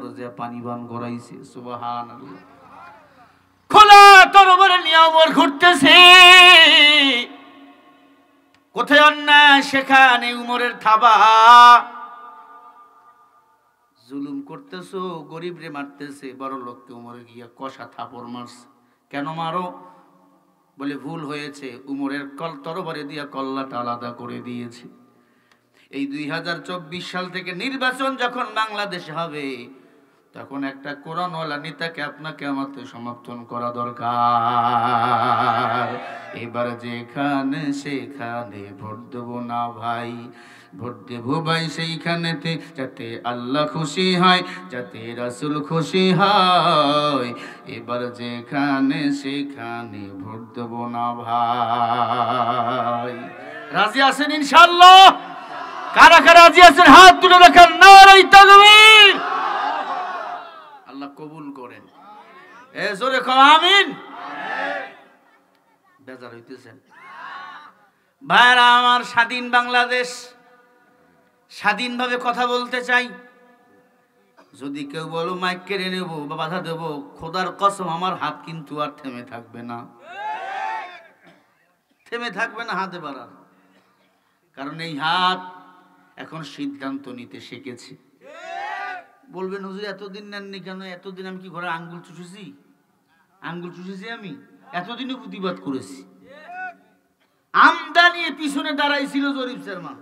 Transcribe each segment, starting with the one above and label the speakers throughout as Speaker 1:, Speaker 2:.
Speaker 1: উমর যে পানি পান করাইছে। সুবহানাল্লাহ। খোলা তরবারি নিয়ে উমর ঘুরতেছে, কোথায় অন্যায় সেখানে উমরের থাবা। জুলুম করতেছো, গরিব রে মারতেছে, বড় লোককে উমরে গিয়া কষা থাপড় মারছে। কেন মারো? বলে ভুল হয়েছে, উমরের তরবারি দিয়া কল্লাটা আলাদা করে দিয়েছে। এই 2024 সাল থেকে নির্বাচন যখন বাংলাদেশে হবে, তখন একটা কোরআনওয়ালা নেতাকে আপনাকে আমাকে সমর্থন করা দরকার। এবার যেখানে সেখানে ভোট দেবো না ভাই, ভোট দেবো ভাই সেইখানেতে যাতে আল্লাহ খুশি হয়, যাতে রাসূল খুশি হয়। এবার যেখানে সেখানে ভোট দেবো না ভাই। রাজি আছেন ইনশাআল্লাহ? কারা কারা রাজি আছেন হাত তুলে দেখান। নারে তাকবীর। আল্লাহ কবুল করেন। এ জোরে কও আমিন। বেজার হইতেছেন ভাইরা আমার? স্বাধীন বাংলাদেশ, স্বাধীনভাবে কথা বলতে চাই। যদি কেউ বলো মাইক কেড়ে নেব বা বাধা দেব, খোদার কসম আমার হাত কিন্তু আর থেমে থাকবে না, থেমে থাকবে না হাতে বাড়ার। কারণ এই হাত এখন সিদ্ধান্ত নিতে শিখেছি। বলবেন হুজুর এতদিন নেননি কেন? এতদিন আমি কি ঘরে আঙ্গুল চুষেছি? আঙ্গুল চুষেছি আমি? এতদিনও প্রতিবাদ করেছি। আমদানি পিছনে দাঁড়াইছিল জরিফ শর্মা,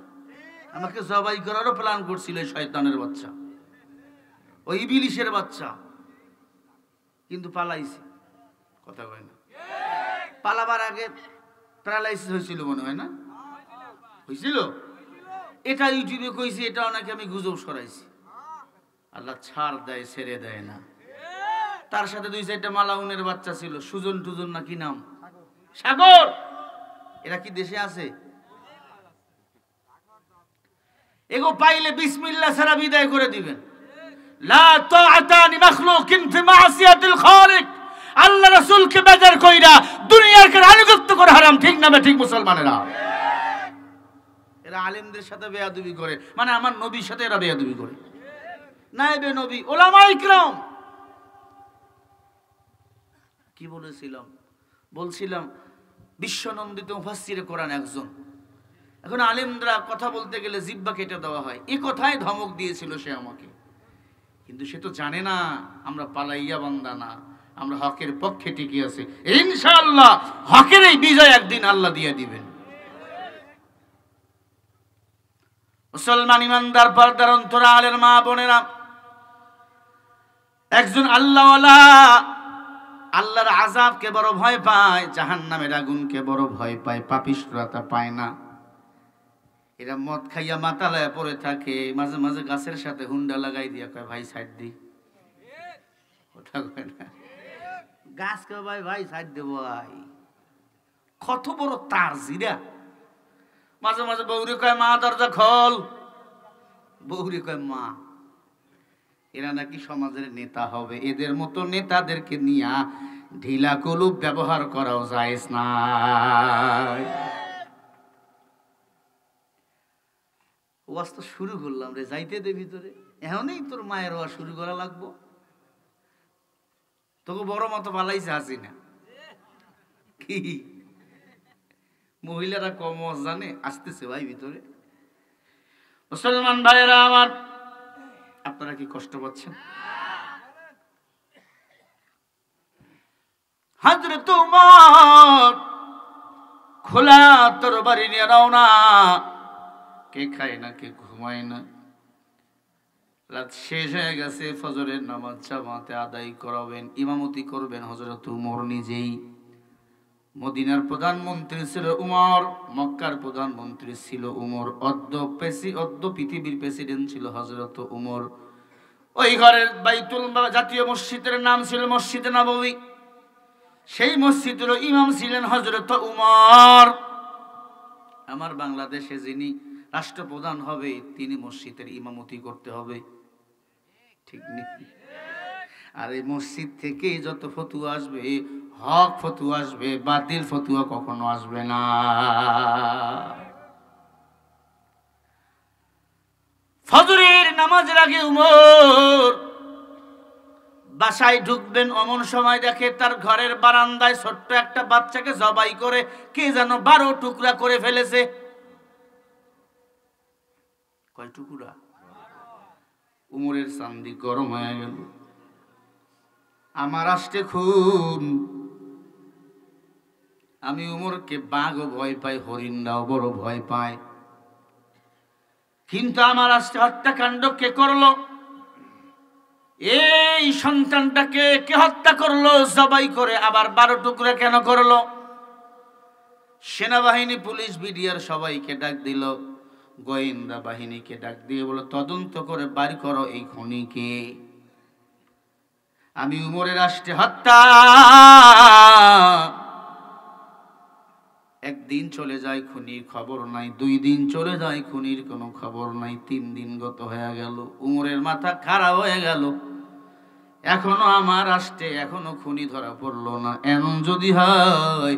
Speaker 1: আমাকে জবাই করারও প্ল্যান করছিল শয়তানের বাচ্চা, ওই ইবলিশের বাচ্চা, কিন্তু পালাইছে। কথা কয় না? পালাবার আগে প্যারালাইসিস হয়েছিল মনে হয় না? হয়েছিল? এটা ইউটিউবে কইছি, এটাও নাকি আমি গুজব সরাইছি। আল্লাহ ছাড় দেয়, ছেড়ে দেয় না। তার সাথে 2-4টা মালাউনের বাচ্চা ছিল, সুজন টুজন না কি নাম, সাগর। এরা কি দেশে আছে? এগো পাইলে বিসমিল্লাহ ছাড়া বিদায় করে দিবেন। লা তাআতা লিমাখলুকিন ফি মাসিয়াতিল খালিক। আল্লাহ রাসূলকে বেজার কইরা দুনিয়ার কার আনুগত্য করা হারাম। ঠিক না ঠিক মুসলমানেরা? এরা আলেমদের সাথে বেয়াদবি করে, মানে আমার নবীর সাথে এরা বেয়াদবি করে। নায়েবে নবী, উলামায়ে কিরাম। কি বলছিলাম বিশ্বনন্দিত মুফাসসিরে কোরআন একজন। এখন আলেমরা কথা বলতে গেলে জিহ্বা কেটে দেওয়া হয়, এই কথাই ধমক দিয়েছিল সে আমাকে। কিন্তু সে তো জানে না আমরা পালাইয়া বান্দা না, আমরা হকের পক্ষে টিকে আছি। ইনশাআল্লাহ হকের এই বিজয় একদিন আল্লাহ দিয়ে দিবেন। মুসলমান ইমানদার পর্দার অন্তরালের মা বোনেরা, একজন আল্লাহওয়ালা আল্লাহর আযাবকে বড় ভয় পায়, জাহান্নামের আগুনকে বড় ভয় পায়, পাপিষ্ঠরা তা পায় না। এরা মদ খাইয়া মাতালায় পড়ে থাকে, মাঝে মাঝে গাছের সাথে হুন্ডা লাগাই দিয়া কয় ভাই সাইড দি। কথা কয় না? গাছ কে ভাই সাইড দে ভাই। কত বড় তার জিরা। মাঝে মাঝে বউরে কয় মা দরজা খোল, বউরে কয় মা। এরা নাকি সমাজের নেতা হবে। এদের মতো নেতাদেরকে নিয়া ঢিলা কলুপ ব্যবহার করাও জায়েজ না। ওয়াজ তো শুরু করলাম রে, যাইতে দে ভিতরে। এখনই তোর মায়ের ওয়াজ শুরু করা লাগবো? তোকে বড় মতো পালাইছে হাসিনা। কি মহিলারা কম ওয়াজ জানে? আসতেছে ভাই ভিতরে। মুসলমান ভাইয়েরা আমার, আপনারা কি কষ্ট পাচ্ছেন? হযরত ওমর খোলা তরবারি নিয়ে রওনা। কে খায় না, কে ঘুমায় না। রাত শেষ হয়ে গেছে, ফজরের নামাজ জামাতে আদায় করাবেন, ইমামতি করবেন হযরত ওমর নিজেই। মদিনার প্রধানমন্ত্রী ছিল উমর, মক্কার প্রধানমন্ত্রী ছিল উমর, অদ্য পৃথিবীর প্রেসিডেন্ট ছিল হযরত উমর। ওই ঘরের বাইতুল জাতীয় মসজিদের নাম ছিল মসজিদে নববী। সেই মসজিদের ইমাম ছিলেন হযরত উমর। আমার বাংলাদেশে যিনি রাষ্ট্রপ্রধান হবে তিনি মসজিদের ইমামতি করতে হবে, ঠিক নেই? আর এই মসজিদ থেকে যত ফতুয়া আসবে, হক ফতুয়া আসবে, বাতিল ফতুয়া কখনো আসবে না। ফজরের নামাজের আগে উমর বাসায় ঢুকবেন অমন সময় দেখে তার ঘরের বারান্দায় ছোট্ট একটা বাচ্চাকে জবাই করে কে যেন 12 টুকরা করে ফেলেছে। কয় টুকরা? উমরের চান্দি গরম হয়ে গেল। আমার আসতে খুন, আমি উমরকে বাঘও ভয় পাই, হরিণরাও বড় ভয় পায়, কিন্তু আমার আসতে হত্যাকাণ্ড কে করলো? এই সন্তানটাকে কে হত্যা করলো জবাই করে, আবার 12 টুকরা কেন করলো? সেনাবাহিনী, পুলিশ, বিডিআর সবাইকে ডাক দিল, গোয়েন্দা বাহিনীকে ডাক দিয়ে বলো তদন্ত করে বাড়ি করো এই খুনিকে। আমি উমরের রাষ্ট্রে হত্যা। একদিন চলে যায়, খুনির খবর নাই। 2 দিন চলে যায়, খুনির কোনো খবর নাই। 3 দিন গত হয়ে গেল। উমরের মাথা খারাপ হয়ে গেল, এখনো আমার রাষ্ট্রে এখনো খুনি ধরা পড়লো না। এমন যদি হয়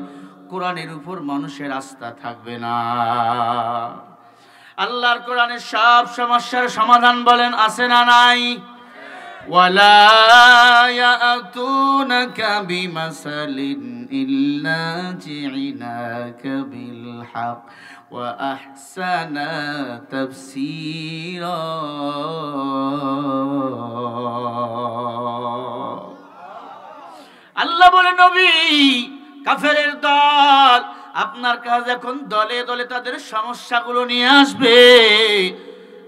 Speaker 1: কোরআনের উপর মানুষের আস্থা থাকবে না। আল্লাহর কোরআনের সব সমস্যার সমাধান বলেন আছে না নাই? ওয়ালা ইয়াতুনাকা বিমাসালিন ইল্লা জিনাকা বিল হক ওয়া আহসানা তাফসীরা। আল্লাহ বলে নবী, কাফেরের দল আপনার কাজ এখন দলে দলে তাদের সমস্যাগুলো নিয়ে আসবে,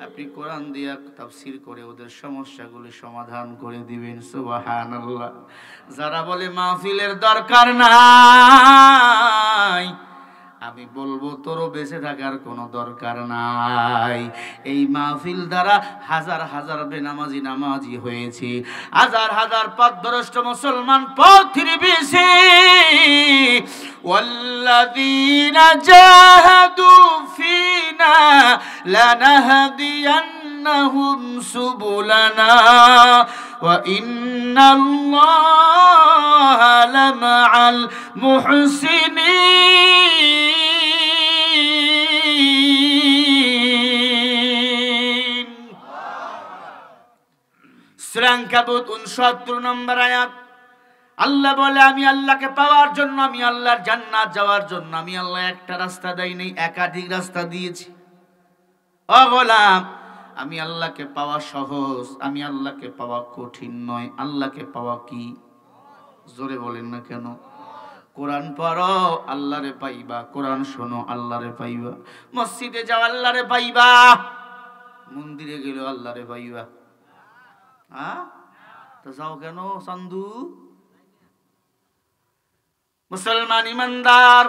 Speaker 1: আপনি কোরআন দিয়া তাফসীর করে ওদের সমস্যাগুলো সমাধান করে দিবেন। সুবহানাল্লাহ। যারা বলে মাহফিলের দরকার নাই, আমি বলবো তোরও বেঁচে থাকার কোনো দরকার নাই। এই মাহফিল দ্বারা হাজার হাজার বেনামাজি নামাজি হয়েছে, হাজার হাজার পথভ্রষ্ট মুসলমান পথ ফিরেছে। ওয়াল্লাযীনা জাহাদু ফিনা লানাহদিয়ান্নাহুম সুবুলানা ওয়া ইন্নাল্লাহা লামাআল মুহসিনিন। সূরা আনকাবুত 69 নম্বর আয়াত। আল্লাহ বলে আমি আল্লাহকে পাওয়ার জন্য, আমি আল্লাহর জান্নাত যাওয়ার জন্য আমি আল্লাহ একটা রাস্তা দেই নাই, একাধিক রাস্তা দিয়েছি। ও গোলাম, আমি আল্লাহকে পাওয়া সহজ, আমি আল্লাহকে পাওয়া কঠিন নয়। আল্লাহকে পাওয়া কি? জোরে বলেন না কেন? কোরআন পড়ো আল্লাহরে পাইবা, কোরআন শোনো আল্লাহরে পাইবা, মসজিদে যাও আল্লাহরে পাইবা, মন্দিরে গেলে আল্লাহরে পাইবা। হ্যাঁ, তো যাও কেন সান্ধু? মুসলমান ইমানদার,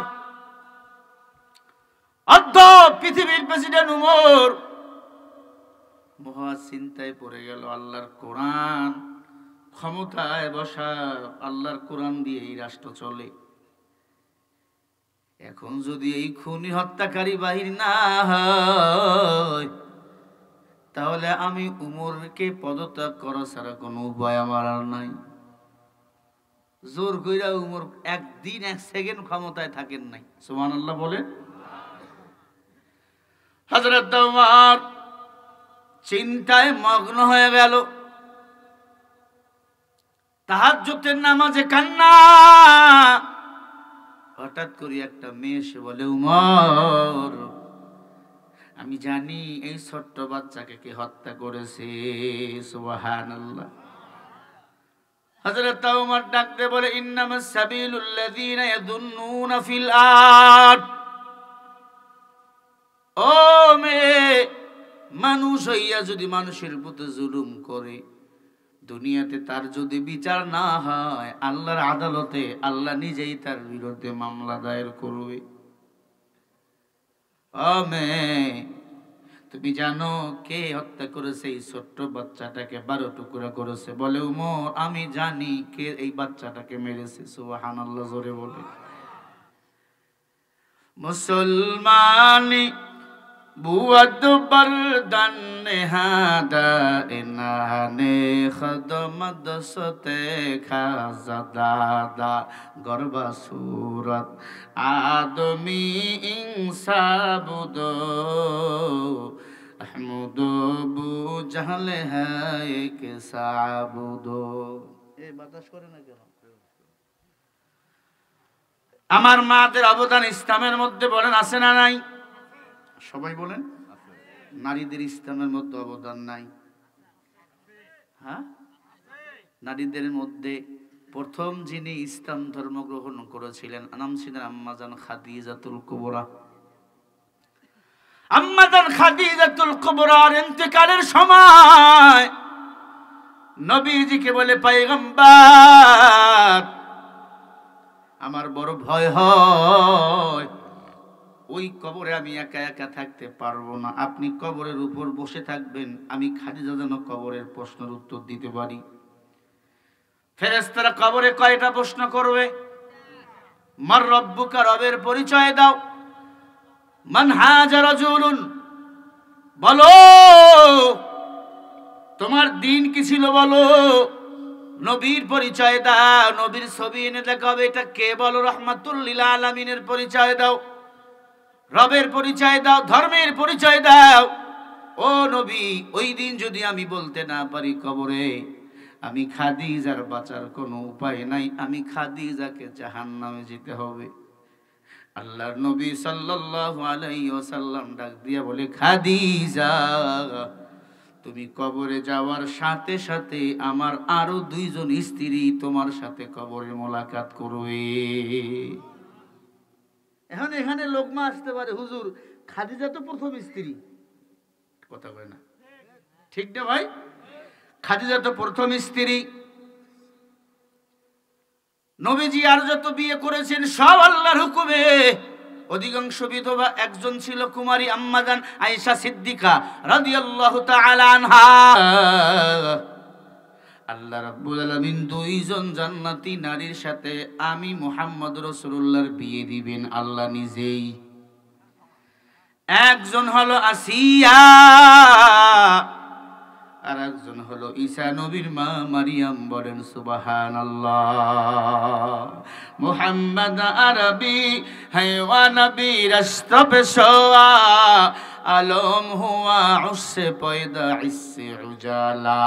Speaker 1: অর্ধ পৃথিবীর প্রেসিডেন্ট উমর মহা চিন্তায় পড়ে গেল। আল্লাহর কোরআন ক্ষমতায় বসা, আল্লাহর কোরআন দিয়ে এই রাষ্ট্র চলে। এখন যদি এই খুনি হত্যাকারী বাহির না হয়, তাহলে আমি উমরকে পদত্যাগ করা ছাড়া কোনো উপায় আমার আর নাই। জোর কইরা উমর একদিন 1 সেকেন্ড ক্ষমতায় থাকেন নাই। সুবহানাল্লাহ বলেন। হযরত উমর চিন্তায় মগ্ন হয়ে গেল। তাহাজ্জুদের নামাজে কান্না। হঠাৎ করে একটা মেয়ে এসে বলে, উমর আমি জানি এই ছোট্ট বাচ্চাকে কে হত্যা করেছে। সুবহানাল্লাহ। হযরত ওমর ডাক দিয়ে বলে, ইন্নামাস সাবিলুল লাযিনা ইয়াদুন্নুনা ফিল আরদ। ও মেয়ে, মানুষ হইয়া যদি মানুষের প্রতি জুলুম করে, দুনিয়াতে তার যদি বিচার না হয়, আল্লাহর আদালতে আল্লাহ নিজেই তার বিরুদ্ধে মামলা দায়ের করবে। ও মেয়ে, তুমি জানো কে হত্যা করেছে এই ছোট্ট বাচ্চাটাকে? 12 টুকরা করেছে। বলে উমর আমি জানি কে এই বাচ্চাটাকে মেরেছে। সুবহানাল্লাহ জোরে বলে। মুসলমানি বুয়াদ বরদান নেহাদা ইনানে খদমত সতে খাজাদাদা গরবা সুরত আদমি ইনসাবুদ আহমদ বু জাহলে হ্যায় কে সাবুদ। এই বাতাস করে না কেন? আমার মাদের অবদান ইসলামের মধ্যে বলেন আছে না নাই? সবাই বলেন। নারীদের ইসলামের মধ্যে অবদান নাই? হ্যাঁ, নারীদের মধ্যে প্রথম যিনি ইসলাম ধর্ম গ্রহণ করেছিলেন নাম ছিলেন আম্মাজান খাদিজাতুল কুবরা। আম্মাজান খাদিজাতুল কুবরার ইন্তেকালের সময় নবীজিকে বলে, পয়গম্বর আমার বড় ভয় হয়, ওই কবরে আমি একা একা থাকতে পারবো না, আপনি কবরের উপর বসে থাকবেন, আমি খাদিজা যেন কবরের প্রশ্নের উত্তর দিতে পারি। ফেরেশতারা কবরে কয়টা প্রশ্ন করবে? মার রব্বুকা, রবের পরিচয় দাও। মান হাজা রাজুলুন, বলো তোমার দিন কি ছিল বলো। নবীর পরিচয় দাও, নবীর ছবি এনে দেখাবে, এটা কে বলো। রাহমাতুল লিল আলামিনের পরিচয় দাও, রবের পরিচয় দাও, ধর্মের পরিচয় দাও। ও নবী, ওই দিন যদি আমি বলতে না পারি কবরে আমি খাদিজার বাঁচার কোনো উপায় নাই, আমি খাদিজাকে জাহান্নামে যেতে হবে। আল্লাহর নবী সাল্লাল্লাহু আলাইহি ওয়াসাল্লাম ডাক দিয়া বলে, খাদিজা তুমি কবরে যাওয়ার সাথে সাথে আমার আরো 2 জন স্ত্রী তোমার সাথে কবরে মোলাকাত করবে। এখন এখানে লোকমা আসতে পারে, হুজুর খাদিজা তো প্রথম স্ত্রী, কথা কয় না, ঠিক না ভাই? খাদিজা তো প্রথম স্ত্রী। নবীজি আর যত বিয়ে করেছেন সব আল্লাহর হুকুমে। অধিকাংশ বিধবা, একজন ছিল কুমারী আম্মাজান আয়েশা সিদ্দিকা রাদিয়াল্লাহু তাআলা আনহা। আল্লাহ রাব্বুল আলামিন 2 জন জান্নাতি নারীর সাথে আমি মুহাম্মদ রাসূলুল্লাহর বিয়ে দিবেন আল্লাহ নিজেই। একজন হলো আসিয়া, আর একজন হলো ঈসা নবীর মা মারিয়াম। বলেন সুবহানাল্লাহ। মুহাম্মদ আরবি হাইওয়া নবী রাস্তা পে সোয়া, আলম হুয়া উসসে পয়দা ইসসে উজালা,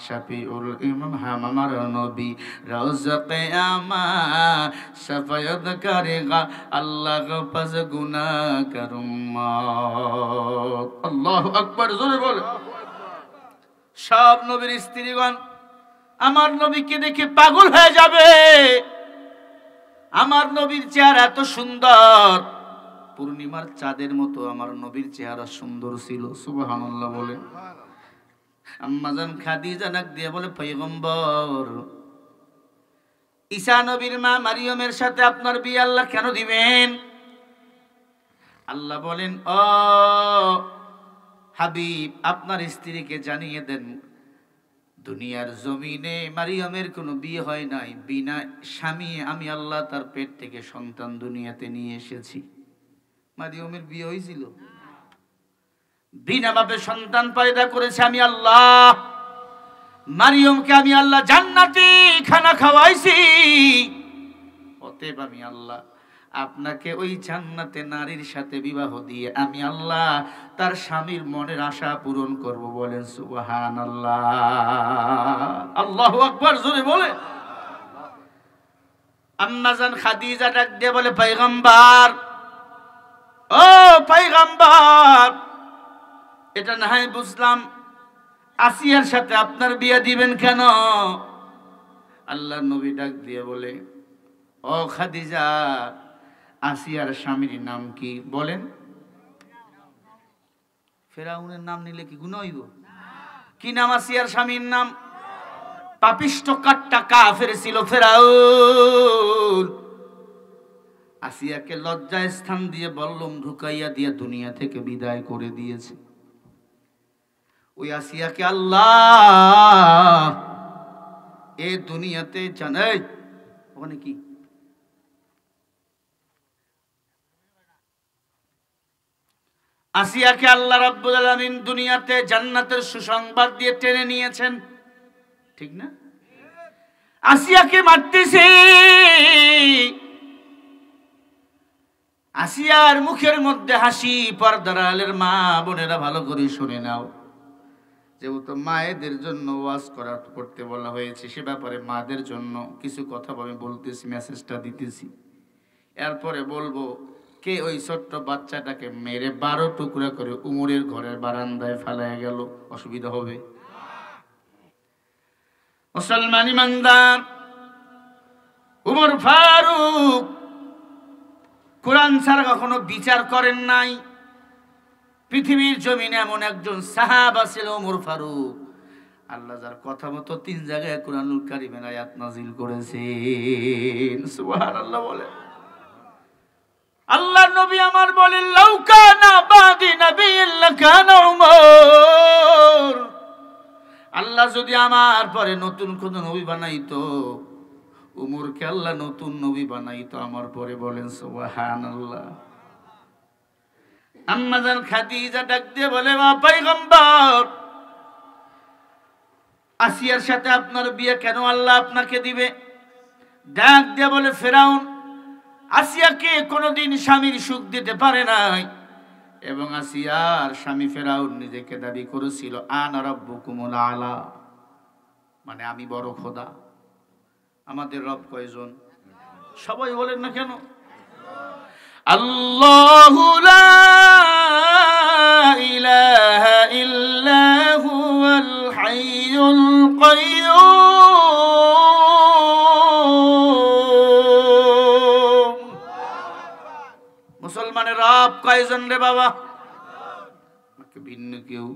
Speaker 1: শফিউল ইমাম আমার নবী রোজ কিয়ামত শাফায়াত করেগা আল্লাহ পাস গুনাহগার উম্মত। আল্লাহু আকবার, জোরে বল। সব নবীর স্ত্রীগণ আমার নবীকে দেখে পাগল হয়ে যাবে। আমার নবীর চেহারা এত সুন্দর, পূর্ণিমার চাঁদের মতো আমার নবীর চেহারা সুন্দর ছিল। সুবহানাল্লাহ বলে। আম্মাজান খাদিজা ডাক দিয়ে বলে, পয়গম্বর ঈসা নবীর মা মারিয়মের সাথে আপনার বিয়ে আল্লাহ কেন দিবেন? আল্লাহ বলেন, ও হাবিব আপনার স্ত্রীকে জানিয়ে দেন, দুনিয়ার জমিনে মারিয়মের কোনো বিয়ে হয় নাই, বিনা স্বামী আমি আল্লাহ তার পেট থেকে সন্তান দুনিয়াতে নিয়ে এসেছি। মারিয়মের বিয়ে হয়েছিল? বিনা বাপে সন্তান পয়দা করেছে আমি আল্লাহ। মারিয়মকে আমি আল্লাহ জান্নাতি খানা খাওয়াইছি। অতএব আমি আল্লাহ আপনাকে ওই জান্নাতে নারীর সাথে বিবাহ দিয়ে আমি আল্লাহ তার স্বামীর মনের আশা পূরণ করব। বলেন সুবহানাল্লাহ। আল্লাহু আকবার, জোরে বলে। আম্মাজান খাদিজা ডাক দিয়ে বলে, পয়গম্বর ও পয়গম্বর, এটা না হয় বুঝলাম, আসিয়ার সাথে আপনার বিয়ে দিবেন কেন? আল্লাহর নবী ডাক দিয়ে বলে, ও খাদিজা আসিয়ার স্বামীর নাম কি বলেন? ফেরাউনের নাম নিলে কি গুনাহ হইব? কি নাম আসিয়ার স্বামীর নাম? পাপিষ্ঠ কাট্টা কাফের ছিল ফেরাউন। আসিয়াকে লজ্জায় স্থান দিয়ে বল্লম ঢুকাইয়া দিয়ে দুনিয়া থেকে বিদায় করে দিয়েছে। ওই আসিয়াকে আল্লাহ এ দুনিয়াতে জানে, ওখানে কি আসিয়াকে আল্লাহ রাব্বুল আলামিন দুনিয়াতে জান্নাতের সুসংবাদ দিয়ে টেনে নিয়েছেন, ঠিক না? আসিয়াকে মারতেছে, আসিয়ার মুখের মধ্যে হাসি। পর্দার আলের মা বোনেরা ভালো করে শুনে নাও, যেহেতু মায়েদের জন্য ওয়াজ করতে বলা হয়েছে, সে ব্যাপারে মাদের জন্য কিছু কথা আমি বলতেছি, মেসেজটা দিতেছি। এরপরে বলবো, কে ওই ছোট্ট বাচ্চাটাকে মেরে 12 টুকরা করে উমরের ঘরের বারান্দায় ফেলায় গেল? অসুবিধা হবে? মুসলমান ইমানদার, উমর ফারুক কোরআন ছাড়া কখনো বিচার করেন নাই। পৃথিবীর জমিনে এমন একজন সাহাবা ছিল উমর ফারুক, আল্লাহ যার কথা মতো 3 জায়গায় কুরআনুল কারীমের আয়াত নাযিল করেছেন। সুবহানাল্লাহ বলে। আল্লাহর নবী আমার বলেন, লাউ কানা বাদি নাবিয়্যিন লাকানা উমর। আল্লাহ যদি আমার পরে নতুন কোন নবী বানাইতো, উমরকে আল্লাহ নতুন নবী বানাইতো আমার পরে। বলেন সুবহানাল্লাহ। আম্মা জান খাদিজা ডাক দিয়ে বলে, মা পয়গম্বর, আসিয়ার সাথে আপনার বিয়ে কেন আল্লাহ আপনাকে দিবে? ডাক দিয়ে বলে, ফেরাউন আসিয়াকে কোনোদিন স্বামীর সুখ দিতে পারে নাই, এবং আসিয়ার স্বামী ফেরাউন নিজেকে দাবি করেছিল আনা রাব্বুকুমুল আলা, মানে আমি বড় খোদা। আমাদের রব কয়জন? সবাই বলেন না কেন? আল্লাহু লা ইলাহা ইল্লা হুয়াল হাইয়ুল কাইয়্যুম। মুসলমানের রব কয়জন রে বাবা? ভিন্ন কেউ?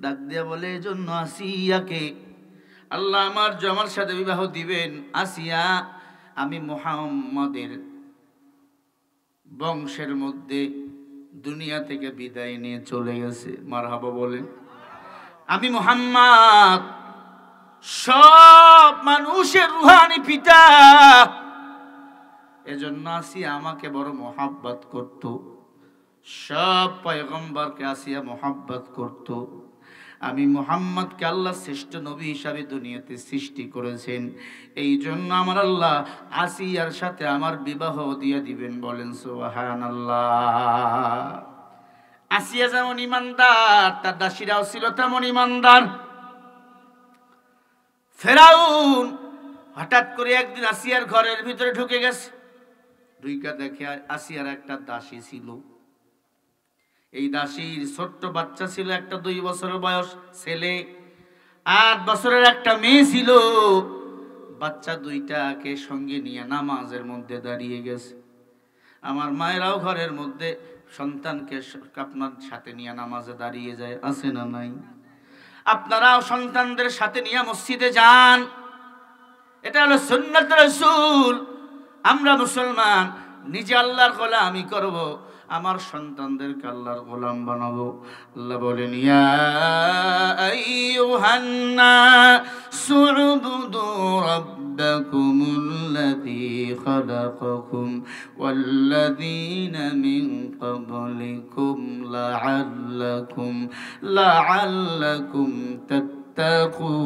Speaker 1: ডাক দিয়া বলে, এই জন্য আসিয়াকে আল্লাহ আমার সাথে বিবাহ দিবেন। আসিয়া আমি মুহাম্মাদের বংশের মধ্যে দুনিয়া থেকে বিদায় নিয়ে চলে গেছে। মারহাবা বলেন। আমি মুহাম্মদ সব মানুষের রুহানি পিতা, এজন্য আসিয়া আমাকে বড় মোহাব্বত করত। সব পয়গম্বরকে আসিয়া মোহাব্বত করত। আমি মুহাম্মদকে আল্লাহ শ্রেষ্ঠ নবী হিসাবে দুনিয়াতে সৃষ্টি করেছেন, এই জন্য আমার আল্লাহ আসিয়ার সাথে আমার বিবাহ দিয়ে দিবেন। বলেন সুবহানাল্লাহ। আসিয়া যেমন ইমানদার, তার দাসীরাও ছিল তেমন ইমানদার। ফেরাউন হঠাৎ করে একদিন আসিয়ার ঘরের ভিতরে ঢুকে গেছে। ঢুইকা দেখে আসিয়ার একটা দাসী ছিল। এই দাসীর ছোট্ট বাচ্চা ছিল, একটা 2 বছরের বয়স ছেলে, 8 বছরের একটা মেয়ে ছিল। বাচ্চা দুইটাকে সঙ্গে নিয়ে নামাজের মধ্যে দাঁড়িয়ে গেছে। আমার মায়েরাও ঘরের মধ্যে সন্তানকে আপনার সাথে নিয়ে নামাজে দাঁড়িয়ে যায়, আছে না নাই? আপনারাও সন্তানদের সাথে নিয়ে মসজিদে যান, এটা হলো সুন্নাত রাসূল। আমরা মুসলমান, নিজে আল্লাহর গোলামি করব, আমার সন্তানদেরকে আল্লাহর গোলাম বানাবো। আল্লাহ বলেন, ইয়া আইয়ুহান নাসু উবুদু রাব্বাকুমুল্লাযী খালাকাকুম ওয়াল্লাযীনা মিন ক্বাবলিকুম লাআল্লাকুম তাত্তাকুন।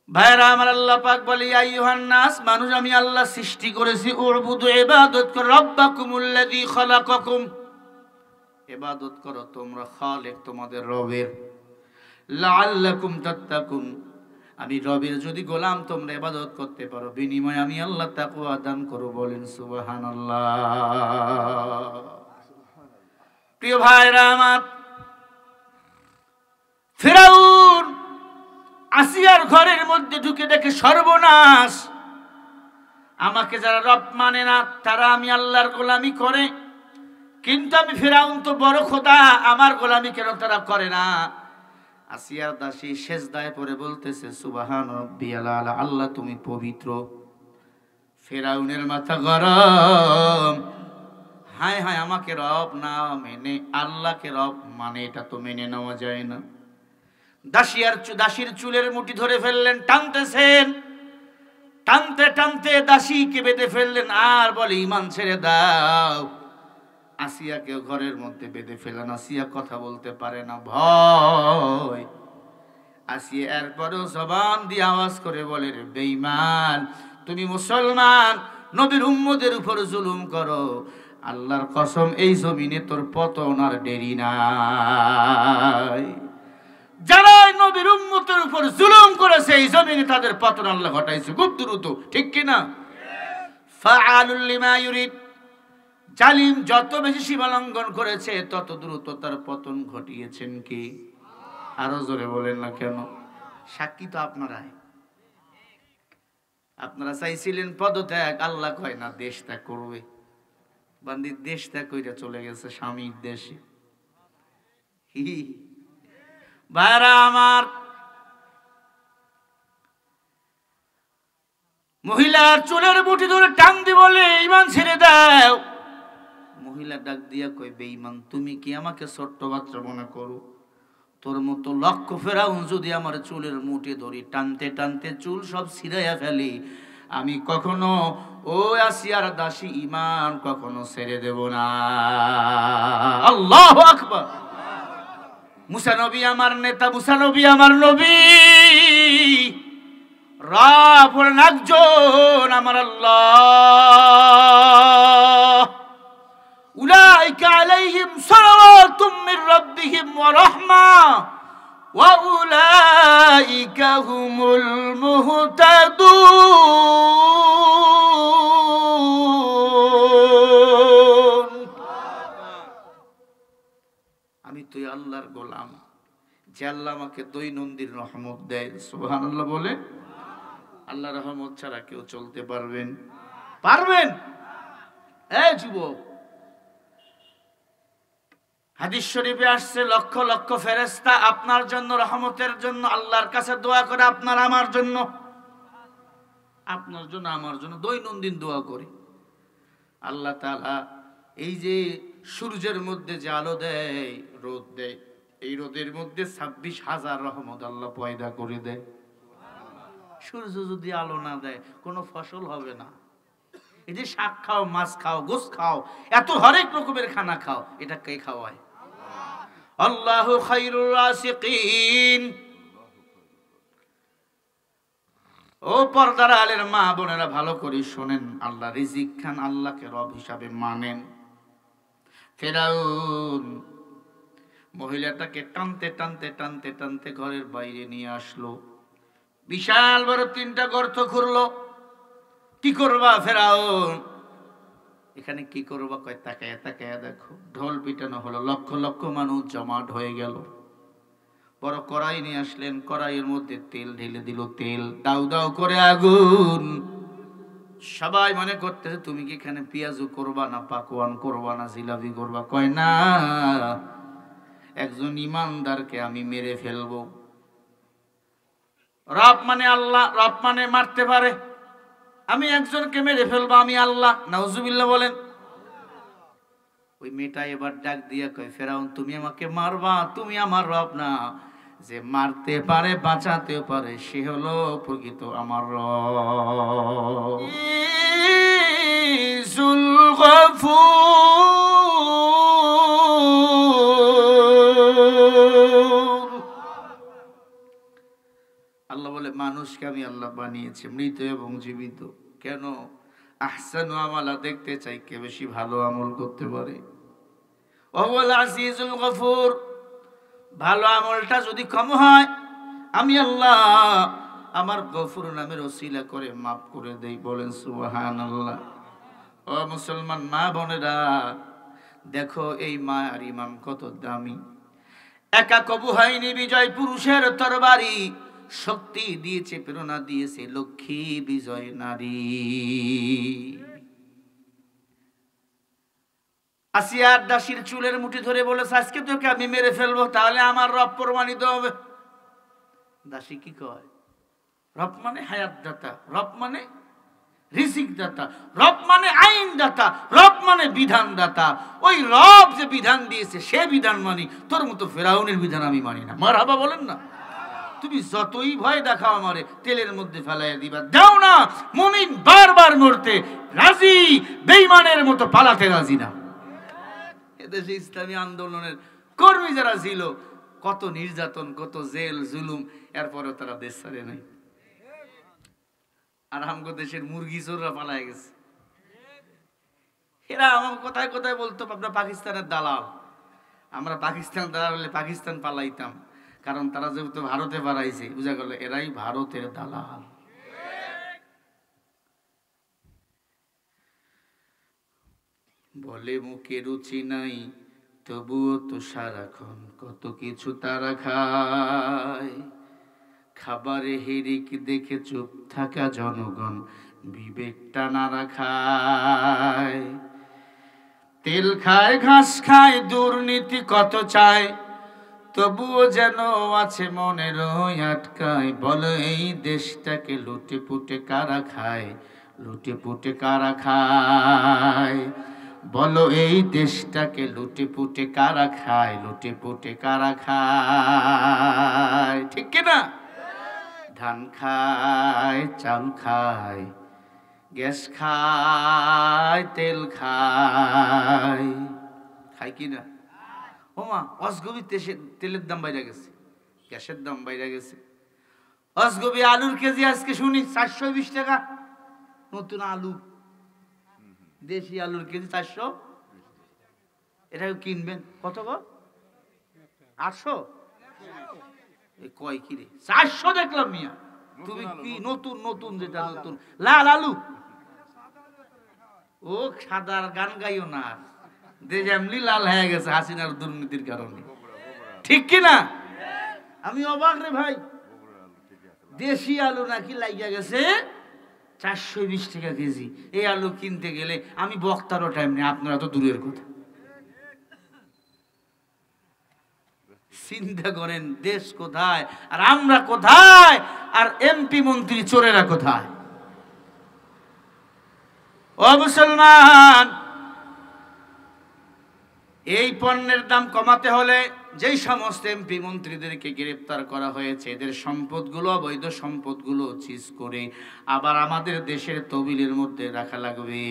Speaker 1: ভাইরা আমার, আল্লাহ পাক বলে, ইয়া আইয়ুহান নাস, মানুষ আমি আল্লাহ সৃষ্টি করেছি, উবুদু ইবাদত করো রাব্বাকুমুল্লাযী খালাকাকুম, ইবাদত করো তোমরা খালেক তোমাদের রবের। লাআল্লাকুম তাত্তাকুন, আমি রবের যদি গোলাম তোমরা ইবাদত করতে পারো, বিনিময়ে আমি আল্লাহ তাকওয়া দান করব। বলেন সুবহানাল্লাহ। প্রিয় ভাইরা আমার, ফিরআউন আসিয়ার ঘরের মধ্যে ঢুকে দেখে সর্বনাশ। আমাকে যারা রব মানে না, তারা আমি আল্লাহর গোলামি করে, কিন্তু আমি ফিরআউন তো বড় খোদা, আমার গোলামি কেন তারা করে না? আসিয়ার দাসী সেজদায় পড়ে বলতেছে, সুবহান রাব্বিয়াল আলা, আল্লাহ তুমি পবিত্র। ফিরআউনের মাথা গরম। হায় হায়, আমাকে রব না মেনে আল্লাহকে রব মানে, এটা তো মেনে নেওয়া যায় না। দাসীর চুলের মুঠি ধরে ফেললেন, টানতেছেন, টানতে টানতে দাসীকে বেঁধে ফেললেন, আর বলে, ঈমান ছেড়ে দাও। আসিয়াকে ঘরের মধ্যে বেঁধে ফেলেন। আসিয়া কথা বলতে পারে না, ভয়। আসিয়া এরপরেও জবান দিয়ে আওয়াজ করে বলে, রে বেঈমান, তুমি মুসলমান, নবীর উম্মতের উপর জুলুম করো, আল্লাহর কসম এই জমিনে তোর পতন আর দেরি নাই। যারা নবীর উম্মতের উপর জুলুম করেছে এই জমিনে তাদের পতন আল্লাহ ঘটাইছে খুব দ্রুত, ঠিক কিনা? ফাআলুল লিমা ইউরিদ, জালিম যত বেশি সীমা লঙ্ঘন করেছে তত দ্রুত তার পতন ঘটিয়েছেন কি? আরো জোরে বলেন না কেন? সাক্ষী তো আপনারাই। আপনারা চাইছিলেন পদত্যাগ, আল্লাহ কয় না দেশ ত্যাগ করবে। বান্দি দেশ ত্যাগ কইরা চলে গেছে স্বামীর দেশে। ভাইরা আমার, মহিলার চুলের মুঠি ধরে টান দি বলে ঈমান ছেড়ে দাও। মহিলা ডাক দিয়া কই, বেঈমান তুমি কি আমাকে ছোট্ট বাচ্চা মনে করো? তোর মতো লক্ষ ফেরাউন যদি আমার চুলের মুঠি ধরি টানতে টানতে চুল সব ছিঁড়াইয়া ফেলি, আমি কখনো ও আসিয়ার দাসী ঈমান কখনো ছেড়ে দেব না। আল্লাহু আকবার। মুসা নবী আমার নেতা, মুসা নবী আমার নবী। রব হলেন একজন, আমার আল্লাহ। উলাইকা আলাইহিম সালাওয়াতুম মির রাব্বিহিম ওয়া রাহমা ওয়া উলাইকা হুমুল মুহতাদুন। আমি তো আল্লাহর গোলাম, যে আল্লাহ আমাকে দৈনন্দিন রহমত দেয়। সুবহানাল্লাহ বলে। আল্লাহ রহমত ছাড়া কেউ চলতে পারবেন? পারবেন? এই যুবক, হাদিস শরীফে আসছে লক্ষ লক্ষ ফেরেশতা আপনার জন্য রহমতের জন্য আল্লাহর কাছে দোয়া করে, আপনার আমার জন্য, আপনার জন্য আমার জন্য দৈনন্দিন দোয়া করে। আল্লাহ তাআলা এই যে সূর্যের মধ্যে যে আলো দেয়, রোদ দেয়, এই রোদের মধ্যে 26,000 রহমত আল্লাহ পয়দা করে দেয়। সূর্য যদি আলো না দেয় কোনো ফসল হবে না। এই যে শাক খাও, মাছ খাও, গোশ খাও, এত হরেক রকমের খানা খাও, এটা কে খাওয়ায়? আল্লাহু খায়রুর রাসিকিন। ও পর্দার আলের মা বোনেরা ভালো করে শোনেন, আল্লাহ রিজিক খান, আল্লাহকে রব হিসাবে মানেন। ফেরাউন মহিলাটাকে টানতে টানতে টানতে টানতে ঘরের বাইরে নিয়ে আসলো। বিশাল বড় 3টা গর্ত খুঁড়লো। কি করবা ফেরাউন? এখানে কি করবা? কয় তাকায়া তাকায়া দেখো। ঢোল পিটানো হলো, লক্ষ লক্ষ মানুষ জমাট হয়ে গেল। বড় কড়াই নিয়ে আসলেন, কড়াইয়ের মধ্যে তেল ঢেলে দিল, তেল দাউ দাউ করে আগুন। সবাই মনে করতেছে তুমি কি এখানে পেঁয়াজু করবা না পাকওয়ান করবা না জিলাপি করবা? কয় না, একজন ইমানদারকে আমি মেরে ফেলবো। রব মানে আল্লাহ, রব মানে মারতে পারে। আমি একজনকে মেরে ফেলবো, আমি আল্লাহ। নাউজুবিল্লাহ বলেন। ওই মেয়েটা এবার ডাক দিয়া কয়, ফেরাউন তুমি আমাকে মারবা, তুমি আমার রব না। যে মারতে পারে বাঁচাতে পারে সে হলো প্রকৃত আমার রব। যুল গফুর। আল্লাহ বলে মানুষকে আমি আল্লাহ বানিয়েছি মৃত এবং জীবিত। কেন? আহসানু আমালা, দেখতে চাই কে বেশি ভালো আমল করতে পারে। ওয়াল আজিজুল গফুর, ভালো আমলটা যদি কম হয় আমি আল্লাহ আমার গফুর নামের ওসিলা করে মাফ করে দেই। বলেন সুবহানাল্লাহ। ও মুসলমান মা বোনেরা, দেখো এই মা আর ইমাম কত দামি। একা কবু হয়নি বিজয়, পুরুষের তরবারি শক্তি দিয়েছে, প্রেরণা দিয়েছে লক্ষ্মী বিজয় নারী। আসিয়ার দাসীর চুলের মুঠি ধরে বলেছে আজকে তোকে আমি মেরে ফেলবো, তাহলে আমার রব প্রমাণিত হবে। দাসী কি কয়? রব মানে হায়াত দাতা, রব মানে রিজিক দাতা, রব মানে আইন দাতা, রব মানে বিধান দাতা। ওই রব যে বিধান দিয়েছে সে বিধান মানি, তোর মতো ফেরাউনের বিধান আমি মানি না। মারহাবা বলেন না। তুমি যতই ভয় দেখাও আমারে, তেলের মধ্যে ফেলাইয়া দিবা, দাও না। মুমিন বারবার মরতে রাজি, বেঈমানের মতো পালাতে রাজি না। এদেশে ইসলামী আন্দোলনের কর্মী যারা ছিল, কত নির্যাতন, কত জেল জুলুম, এরপরেও তারা দেশ ছাড়ে নাই। আর আমগো দেশের মুরগি চোররা পালায় গেছে। এরা আমাকে কোথায় কোথায় বলতো আমরা পাকিস্তানের দালাল। আমরা পাকিস্তানের দালাল হলে পাকিস্তান পালাইতাম, কারণ তারা যেহেতু ভারতে পালাইছে, বুঝা গেল এরাই ভারতের দালাল। বলে মুখে রুচি নাই, তবুও তো সারাক্ষণ কত কিছু তারা খায়। খাবারে হেরিক দেখে চুপ থাকা জনগণ বিবেকটা নাড়া খায়। তেল খায়, ঘাস খায়, দুর্নীতি কত চায়, তবুও যেন আছে মনের আটকায়। বলো এই দেশটাকে লুটে পুটে কারা খায়, লুটে পুটে কারা খায়। বলো এই দেশটাকে লুটে পুটে কারা খায়, লুটে পুটে কারা খায়। ঠিক কিনা? ধান খায়, চাল খায়, গ্যাস খায়, তেল খায়, খায় কিনা? ওমা অসগবি তেলের দাম বাইরে গেছে, গ্যাসের দাম বাইরে গেছে। অসগবি আলুর কেজি আজকে শুনি 420 টাকা। নতুন আলু, দেশি আলুর কেজি 400। এটা কিনবেন কত গো? 800? কয় কিরে 400 দেখলাম মিয়া। তুমি কি নতুন নতুন যেটা নতুন লাল আলু? ও সাদার গান গাইও না, দেশ এমনি লাল হয়ে গেছে হাসিনার দুর্নীতির কারণে। ঠিক কিনা? আমি অবাক রে ভাই, দেশি আলু নাকি লাগিয়া গেছে 420 টাকা কেজি। এই আলু কিনতে গেলে আমি বক্তারও টাইম নেই, আপনারা তো দূরের কথা। চিন্তা করেন দেশ কোথায় আর আমরা কোথায়, আর এমপি মন্ত্রী চোরেরা কোথায়? ও মুসলমান, এই পণ্যের দাম কমাতে হলে যেই সমস্ত এমপি মন্ত্রীদেরকে গ্রেপ্তার করা হয়েছে, এদের সম্পদগুলো, অবৈধ সম্পদগুলো সিজ করে আবার আমাদের দেশের তহবিলের মধ্যে রাখা লাগবে।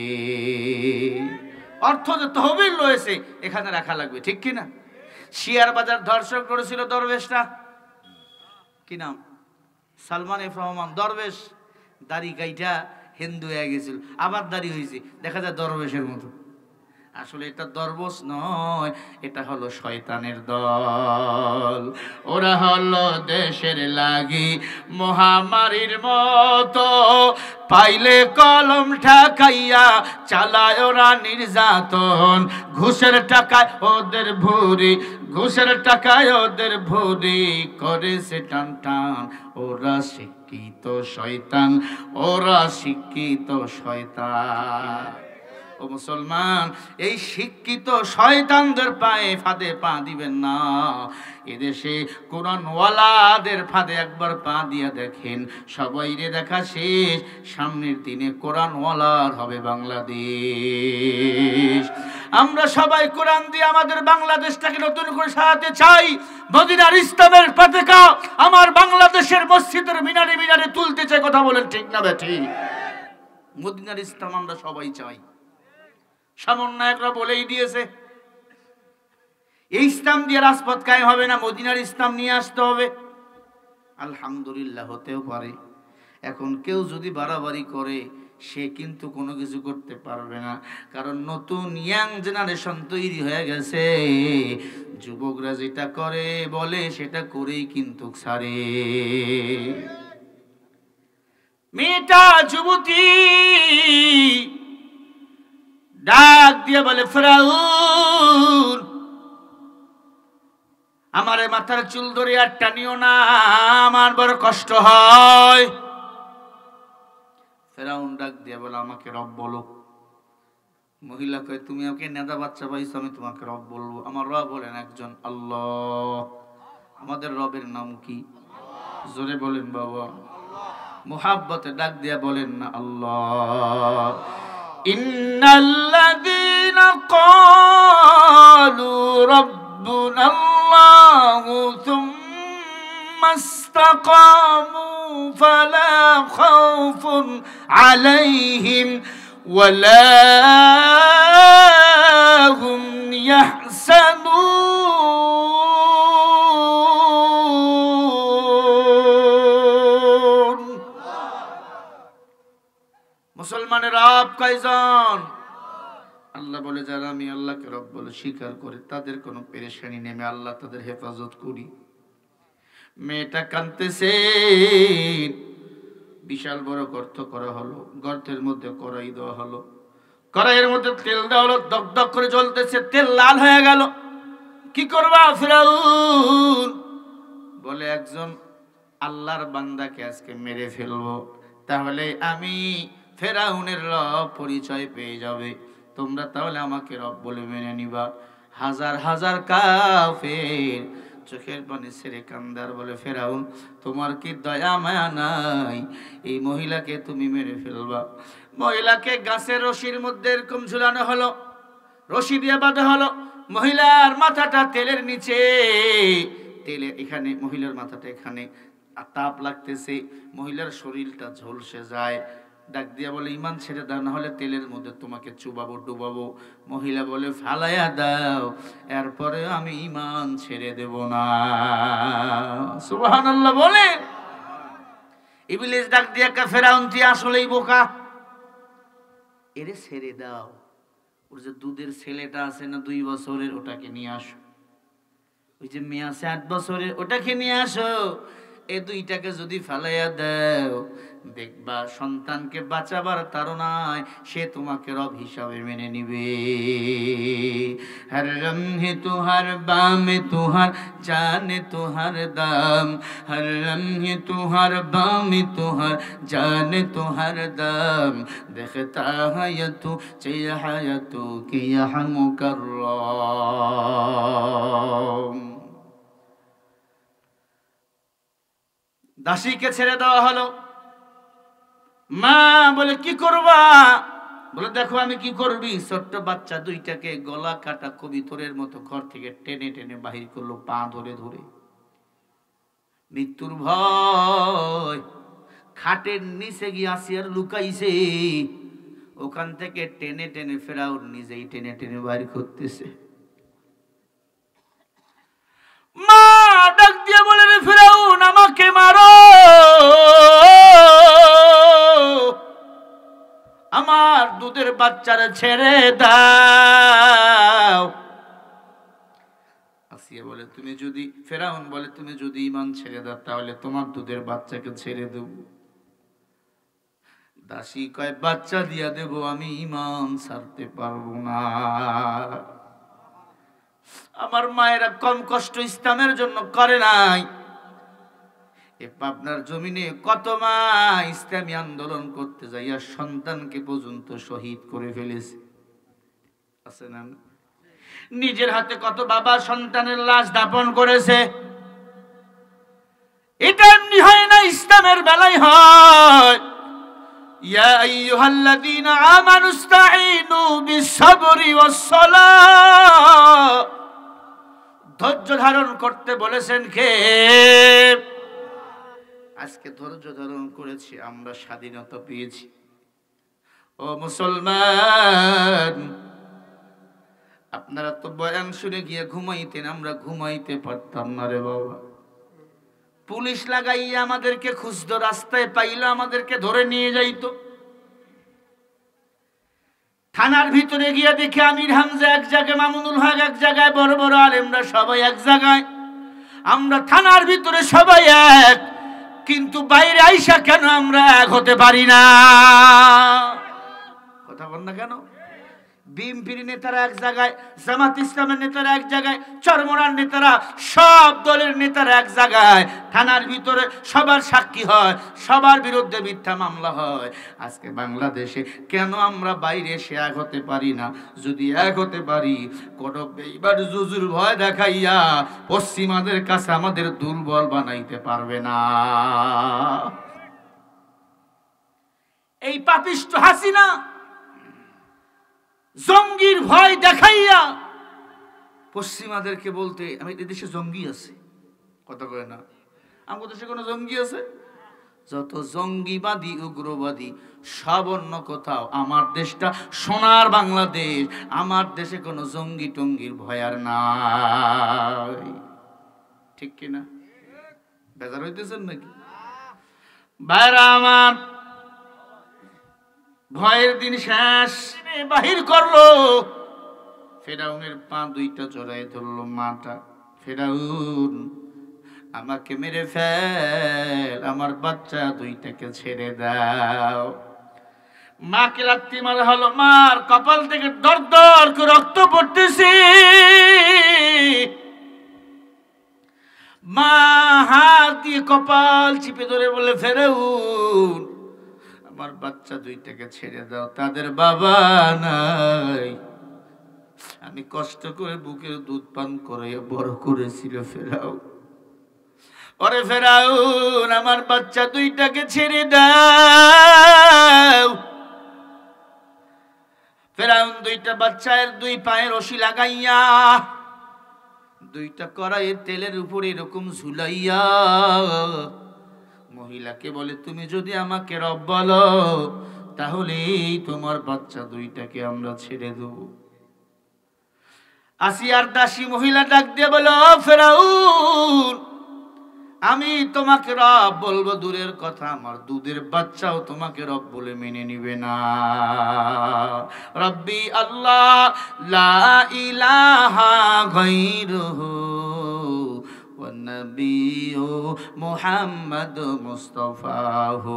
Speaker 1: অর্থ যে তহবিল রয়েছে এখানে রাখা লাগবে। ঠিক কিনা? শেয়ার বাজার ধর্ষণ করেছিল দরবেশরা, কি নাম? সালমান এফ রহমান। দরবেশ দাড়ি কাইটা হিন্দু হয়ে গেছিল, আবার দাড়ি হয়েছে, দেখা যায় দরবেশের মতো। আসলে এটা দরবেশ নয়, এটা হলো শয়তানের দল। ওরা হলো দেশের লাগি মহামারীর মতো, পাইলে কলম ঠাকাইয়া চালায় ওরা নির্যাতন। ঘুষের টাকায় ওদের ভুরি, ঘুষের টাকায় ওদের ভুরি করেছে টান টান। ওরা শিক্ষিত শয়তান, ওরা শিক্ষিত শয়তান। ও মুসলমান, এই শিক্ষিত শয়তানদের পায়ে ফাঁদে পা দিবেন না। এদেশে কোরআনওয়ালাদের ফাঁদে একবার পা দিয়ে দেখেন, সবাই রে দেখা শেষ। সামনের দিনে কোরআনওয়ালার হবে বাংলাদেশ। আমরা সবাই কোরআন দিয়ে আমাদের বাংলাদেশটাকে নতুন করে সাজাতে চাই। মদিনার ইসলামের পতাকা আমার বাংলাদেশের মসজিদের মিনারে মিনারে তুলতে চাই। কথা বলেন ঠিক না বেঠিক? মদিনার ইসলাম আমরা সবাই চাই। সমন্বয়করা বলেই দিয়েছে, এই ইসলাম দিয়ে রাজপথ কায়েম হবে না, মদিনার ইসলাম নিয়ে আসতে হবে। আলহামদুলিল্লাহ, হতেও পারে। এখন কেউ যদি বাড়াবাড়ি করে সে কিন্তু কোনো কিছু করতে পারবে না, কারণ নতুন ইয়াং জেনারেশন তৈরি হয়ে গেছে। যুবকরা যেটা করে বলে সেটা করেই কিন্তু ছাড়ে। মেয়েটা যুবতী ডাক দিয়ে বলে, ফেরাউন আমারে মাথার চুল ধরে আর টানিও না, আমার বড় কষ্ট হয়। ফেরাউন ডাক দিয়ে বলে, আমাকে রব বলো। মহিলা কয়, তুমি আমাকে নেদা বাচ্চা পাইছো, আমি তোমাকে রব বলবো। আমার রব বলেন একজন, আল্লাহ। আমাদের রবের নাম কি? জোরে বলেন বাবা। মুহাব্বতে ডাক দিয়া বলেন না আল্লাহ। ইন্নাল্লাযীনা ক্বালু রাব্বুনাল্লাহু থুম্মা ইসতাকামু ফালা খাউফুন আলাইহিম ওয়ালা হুম ইয়াহসানুন। মুসলমানের রব কয়জন? আল্লাহ বলে যারা আমি আল্লাহকে রব বলে স্বীকার করে তাদের কোনো পেরেশানি নেমে আল্লাহ তাদের হেফাজত করি। মেয়েটা কাঁদতেছে, বিশাল বড় গর্ত করা হলো, গর্তের মধ্যে কড়াই দেওয়া হলো, কড়াইয়ের মধ্যে তেল দেওয়া হলো, দগদগ করে জ্বলতেছে, তেল লাল হয়ে গেল। কি করবা ফিরাউন? বলে একজন আল্লাহর বান্দাকে আজকে মেরে ফেলবো, তাহলে আমি ফেরাউনের রব পরিচয় পেয়ে যাবে, তোমরা তাহলে আমাকে রব বলে মেনে নিবা। হাজার হাজার কাফের চোখের পানি ছেড়ে কান্দার বলে ফেরাউন তোমার কি দয়া মায়া নাই? এই মহিলাকে তুমি মেরে ফেলবা। মহিলাকে গাছের রশির মধ্যে এরকম ঝুলানো হলো, রশি দিয়ে বাঁধা হলো, মহিলার মাথাটা তেলের নিচে, তেলে এখানে মহিলার মাথাটা এখানে, তাপ লাগতেছে, মহিলার শরীরটা ঝলসে যায়। ডাক দিয়া বলে ইমান ছেড়ে দাও, না হলে তেলের মধ্যে তোমাকে চুবাবো ডুবাবো। মহিলা বলে ফালাইয়া দাও, এরপরে আমি ইমান ছেড়ে দেব না। সুবহানাল্লাহ বলে। ইবলিস ডাক দিয়া কা ফেরাউন তুই আসলেই বোকা, এরে ছেড়ে দাও, ওর যে দুধের ছেলেটা আছে না 2 বছরের, ওটাকে নিয়ে আসো। ওই যে মেয়ে আছে 8 বছরের, ওটাকে নিয়ে আসো। এই দুইটাকে যদি ফালাইয়া দাও, দেখবা সন্তানকে বাঁচাবার তাড়নায় সে তোমাকে রব হিসাবে মেনে নিবে। হর লম্হে তুহার বামে তুহার জানে তুহার দাম, হর লম্হে তুহার বামে তুহার জানে তুহার দাম, দেখতা है तू चाहिए तू कि यहाँ मुकर्रम। দাসীকে ছেড়ে দেওয়া হলো। মা বলে কি করবা? বলে দেখো আমি কি করবি। ছোট্ট বাচ্চা দুইটাকে গলা কাটা কবিতরের মতো ঘর থেকে টেনে টেনে বাহির করলো, পা ধরে ধরে। মৃত্যুর ভয় খাটের নিচে গিয়ে আসিয়ার লুকাইছে, ওখান থেকে টেনে টেনে ফেরাউন নিজেই টেনে টেনে বাহির করতেছে। মা ডাক দিয়ে বলে রে ফেরাউন আমাকে মারো, আমার দুধের বাচ্চারা ছেড়ে দাও। আসিয়া বলে তুমি যদি, ফেরাউন বলে তুমি যদি ঈমান ছেড়ে দাও তাহলে তোমার দুধের বাচ্চাকে ছেড়ে দেব। দাসী কয় বাচ্চা দিয়া দেব, আমি ঈমান ছাড়তে পারবো না। আমার মায়েরা কম কষ্ট ইসলামের জন্য করে নাই। এ পাবনার জমিনে কত মা ইসলামী আন্দোলন করতে যাইয়া সন্তানকে পর্যন্ত শহীদ করে ফেলেছে, আছে না? নিজের হাতে কত বাবা সন্তানের লাশ দাপন করেছে। এটা এমনি হয় না, ইসলামের বেলায় হয়। ইয়া আইয়ুহাল্লাযীনা আমানুস্তাঈনু বিস-সাবরি ওয়াস-সালাহ। ধৈর্য ধারণ করতে বলেছেন কে? আজকে ধৈর্য ধারণ করেছি, আমরা স্বাধীনতা পেয়েছি। ও মুসলমান, আপনারা তো বয়ান শুনে গিয়ে ঘুমাইতেন, আমরা ঘুমাইতে পারতাম না রে বাবা। পুলিশ লাগাইয়া আমাদেরকে খুঁজতো, রাস্তায় পাইলে আমাদেরকে ধরে নিয়ে যাইতো। থানার ভিতরে গিয়ে দেখে আমির হামজা এক জায়গায়, মামুনুল হক এক জায়গায়, বড় বড় আলেমরা সবাই এক জায়গায়। আমরা থানার ভিতরে সবাই এক, কিন্তু বাইরে আইসা কেন আমরা এক হতে পারি না? কথা বল না কেন? বিএনপির নেতারা এক জায়গায়, জামাত ইসলামের নেতারা এক জায়গায়, চরমোনার নেতারা, সব দলের নেতারা এক জায়গায়। থানার ভিতরে সবার সাক্ষী হয়, সবার বিরুদ্ধে মিথ্যা মামলা হয়। আজকে বাংলাদেশে কেন আমরা বাইরে এসে এক হতে পারি না? যদি এক হতে পারি, কোন বেঈমান জুজুর ভয় দেখাইয়া পশ্চিমাদের কাছে আমাদের দুর্বল বানাইতে পারবে না। এই পাপিষ্ঠ হাসিনা জঙ্গির ভয় দেখাইয়া পশ্চিমাদেরকে বলতে, আমি দেশে জঙ্গি আছে, কথা কয় না? আমার দেশে কোনো জঙ্গি আছে? যত জঙ্গিবাদী উগ্রবাদী সব অন্য কোথাও, আমার দেশটা সোনার বাংলাদেশ, আমার দেশে কোনো জঙ্গি টঙ্গির ভয় আর নাই। ঠিক কিনা? বেজার হইতেছেন নাকি ভাইরা আমার? ভয়ের দিন শেষ, বাহির করলো ফেরাউনের পা দুইটা জড়ায় ধরলো মাটা, ফেরাউন আমাকে মেরে ফেল, আমার বাচ্চা দুইটাকে ছেড়ে দাও। মাকে লাথি মারা হলো, মার কপাল থেকে দর দর করে রক্ত পড়তেছে। মা হাত দিয়ে কপাল চিপে ধরে বলে, ফেরাউন আমার বাচ্চা দুইটাকে ছেড়ে দাও, তাদের বাবা নাই, আমি কষ্ট করে বুকের দুধ পান করে বড় করেছিল ফেরাউন। ওরে ফেরাউন আমার বাচ্চা দুইটাকে ছেড়ে দাও। ফেরাউন দুইটা বাচ্চার দুই পায়ে রশি লাগাইয়া দুইটা কড়াইয়ের তেলের উপরে এরকম ঝুলাইয়া মহিলাকে বলে, তুমি যদি আমাকে রব বলো তাহলে তোমার বাচ্চা দুইটাকে আমরা ছেড়ে দেব। আসিয়ার দাসী মহিলা ডাক দিয়ে বলো, ফেরাউন আমি তোমাকে রব বলবো দূরের কথা, আমার দুধের বাচ্চাও তোমাকে রব বলে মেনে নিবে না। রব্বি আল্লাহ লা ইলাহা গায়রুহু ওয়া নাবিয়্যু মুহাম্মদ মুস্তাফাহু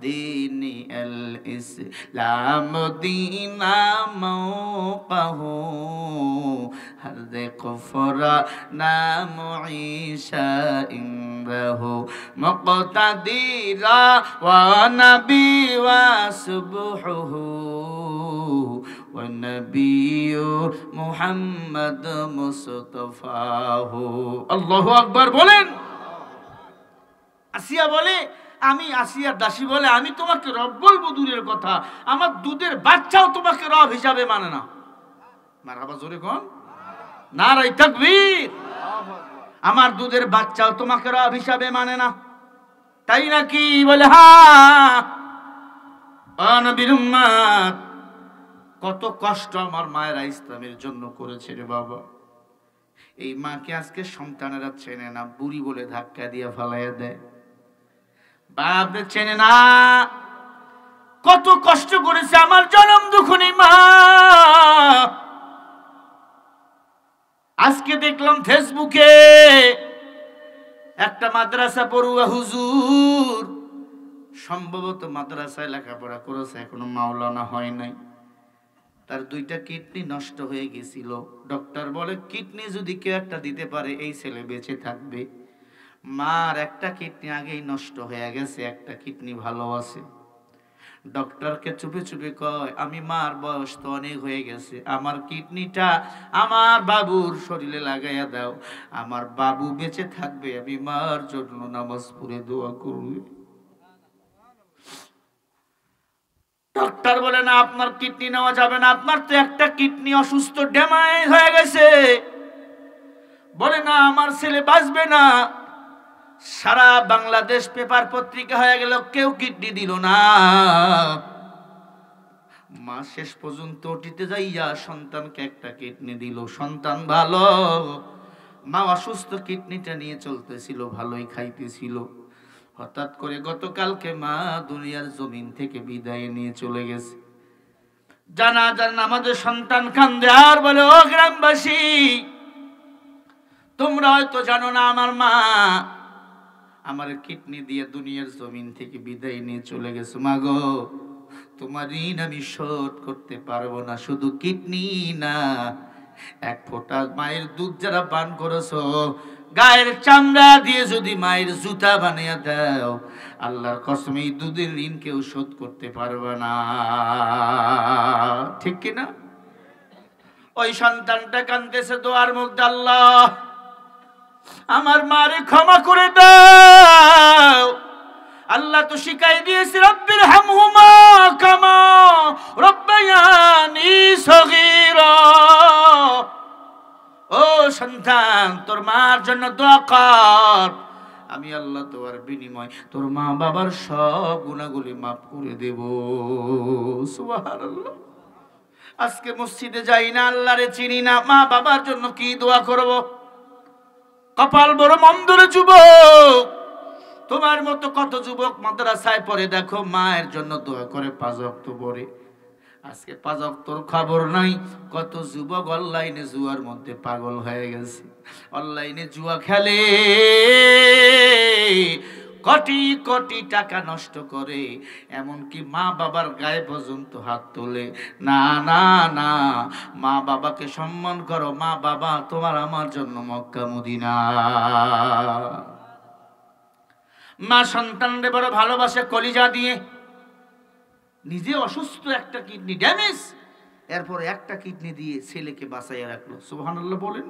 Speaker 1: দীনি আল ইসলাম দীনা মাওকাহু হারযিক ফরা নাম ঈসা ইনদাহু মুকতাদিরা ওয়া নবী ওয়া সুবহুহু ওয়া নবিয়্যু মুহাম্মদ মুস্তাফাহু। আল্লাহু আকবার বলেন। আসিয়া বলে, আমি আসিয়ার দাসী বলে, আমি তোমাকে রব বলবো দূরের কথা, আমার দুধের বাচ্চাও তোমাকে রব হিসাবে মানে না। মারহাবা জোরে কোন নারে তাকবীর। আমার দুধের বাচ্চাও তোমাকে রব হিসাবে মানে না, তাই নাকি? বলে হ্যাঁ। নবীর উম্মত কত কষ্ট আমার মায়েরা ইসলামের জন্য করেছে রে বাবা। এই মাকে আজকে সন্তানেরা চেনে না, বুড়ি বলে ধাক্কা দিয়ে ফেলাইয়া দেয়। বাপ চেনে না, কত কষ্ট করেছে আমার জনম দুঃখনী মা। আজকে দেখলাম ফেসবুকে একটা মাদ্রাসা পড়ুয়া হুজুর, সম্ভবত মাদ্রাসায় লেখাপড়া করেছে, এখনো মাওলানা হয় নাই, তার দুইটা কিডনি নষ্ট হয়ে গেছিল। ডক্টর বলে কিডনি যদি কেউ একটা দিতে পারে এই ছেলে বেঁচে থাকবে। মার একটা কিডনি আগেই নষ্ট হয়ে গেছে, একটা কিডনি ভালো আছে। ডক্টরকে চুপে চুপে কয়, আমি মার বয়স তো অনেক হয়ে গেছে, আমার কিডনিটা আমার বাবুর শরীরে লাগাইয়া দাও, আমার বাবু বেঁচে থাকবে, আমি মার জন্য নামাজ পড়ে দোয়া করবে। ডক্টর বলে না, আপনার কিডনি নেওয়া যাবে না, আপনার তো একটা কিডনি অসুস্থ ড্যামেজ হয়ে গেছে। বলে না, আমার ছেলে বাঁচবে না। সারা বাংলাদেশ পেপার পত্রিকা হয়ে গেল, কেউ কিডনি দিল না। মা শেষ পর্যন্ত ওটিতে যাইয়া সন্তানকে একটা কিডনি দিল। সন্তান ভালো, মা অসুস্থ, কিডনিটা নিয়ে চলতেছিল, ভালোই খাইতেছিল। হঠাৎ করে গতকালকে মা দুনিয়ার জমিন থেকে বিদায় নিয়ে চলে গেছে। জানাজার নামাজে সন্তান কান্দে আর বলে, ও গ্রামবাসী, তোমরা হয়তো জানো না আমার মা আমার কিডনি দিয়ে দুনিয়ার জমিন থেকে বিদায় নিয়ে চলে গেছে। মা গো, তোমার ঋণ আমি শোধ করতে পারবো না। শুধু কিডনি না, এক ফোঁটা মায়ের দুধ যারা পান করেছো, গায়ের চামড়া দিয়ে যদি মায়ের জুতা বানিয়ে দাও, আল্লাহর কসম এই দুধের ঋণ কেউ শোধ করতে পারবে না। ঠিক কিনা? ওই সন্তানটা কাঁদতেছে দোয়ার মধ্যে, আল্লাহ আমার মারে ক্ষমা করে দাও। আল্লাহ তো শিখাই দিয়েছে, রব্বির হামহুমা কামা রব্বায়ানি সগীরা। ও সন্তান, তোর মার জন্য দোয়া কর, আমি আল্লাহ তোমার বিনিময় তোর মা বাবার সব গুনাহগুলি মাফ করে দেব। সুবহানাল্লাহ। আজকে মসজিদে যাই না, আল্লাহরে চিনি না, মা বাবার জন্য কি দোয়া করব? কপাল বড় মন্দ রে যুবক। তোমার মতো কত যুবক মাদ্রাসায় পড়ে, দেখো মায়ের জন্য দোয়া করে, 5 ওয়াক্ত পড়ে, আজকে 5 ওয়াক্তর খবর নাই। কত যুবক অনলাইনে জুয়ার মধ্যে পাগল হয়ে গেছে, অনলাইনে জুয়া খেলে, কোটি কোটি টাকা নষ্ট করে, এমনকি মা বাবার গায়ে পর্যন্ত হাত তোলে। না না না, মা বাবাকে সম্মান করো। মা বাবা তোমার আমার জন্য মক্কা মদিনা। মা সন্তানরে বড় ভালোবাসে কলিজা দিয়ে। নিজে অসুস্থ, একটা কিডনি ড্যামেজ, এরপর একটা কিডনি দিয়ে ছেলেকে বাঁচাইয়া রাখলো। সুবহানাল্লাহ বলেন।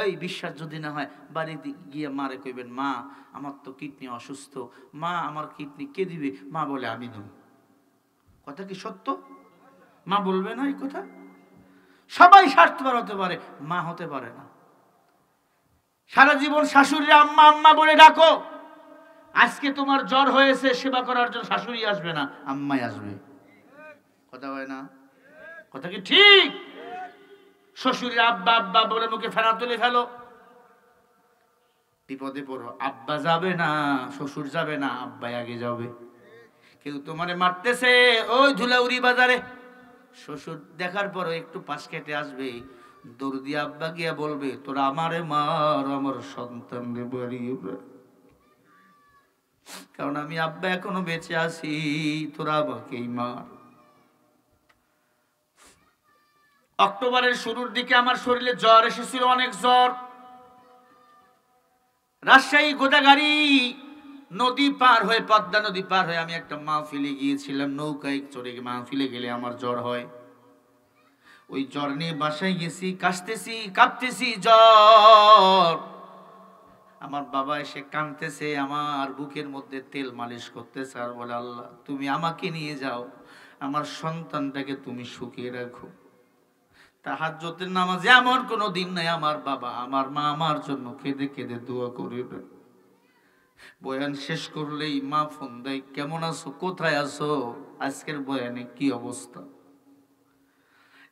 Speaker 1: এই বিশ্বাস যদি না হয় বাড়িতে গিয়ে মারে কইবেন, মা আমার তো কিডনি অসুস্থ, মা আমার কিডনি কে দিবে? মা বলে আমি দেব। কথা কি সত্য? মা বলবে না এই কথা? সবাই স্বার্থপর হতে পারে, মা হতে পারে না। সারা জীবন শাশুড়িরা আম্মা আম্মা বলে ডাকো, আজকে তোমার জ্বর হয়েছে, সেবা করার জন্য শাশুড়ি আসবে না, আম্মাই আসবে। কথা হয় না? কথা কি ঠিক? শ্বশুরের আব্বা আব্বা বলে মুখে ফেরা তুলে ফেলো, বিপদে পড়ো। আব্বা যাবে না, শ্বশুর যাবে না, আব্বাই আগে যাবে। কেউ তোমারে মারতেছে ওই ধুলাউড়ি বাজারে, শ্বশুর দেখার পর একটু পাশ কেটে আসবে, দৌড় দিয়ে আব্বা গিয়া বলবে, তোরা আমারে মার, আমার সন্তান রে বাড়িয়ে, কারণ আমি আব্বা এখনো বেঁচে আছি, তোরা আমাকেই মার। অক্টোবরের শুরুর দিকে আমার শরীরে জ্বর এসেছিল, অনেক জ্বর। রাজশাহী গোদাগাড়ি নদী পার হয়ে, পদ্মা নদী পার হয়ে আমি একটা মাহফিলে গিয়েছিলাম। নৌকায় চড়ে মাহফিলে গেলে আমার জ্বর হয়। ওই জ্বর নিয়ে বাসায় গেছি, কাশতেছি, কাঁপতেছি, জ্বর। আমার বাবা এসে কাঁদতেছে, আমার বুকের মধ্যে তেল মালিশ করতেছে, আর বলে, আল্লাহ তুমি আমাকে নিয়ে যাও, আমার সন্তানটাকে তুমি সুখিয়ে রাখো। তাহাজ্জুদের নামাজে এমন কোনো দিন নাই আমার বাবা আমার মা আমার জন্য কেঁদে কেঁদে দোয়া করবে। বয়ান শেষ করলেই মা ফোন দেয়, কেমন আছো, কোথায় আছো, আজকের বয়ানে কি অবস্থা।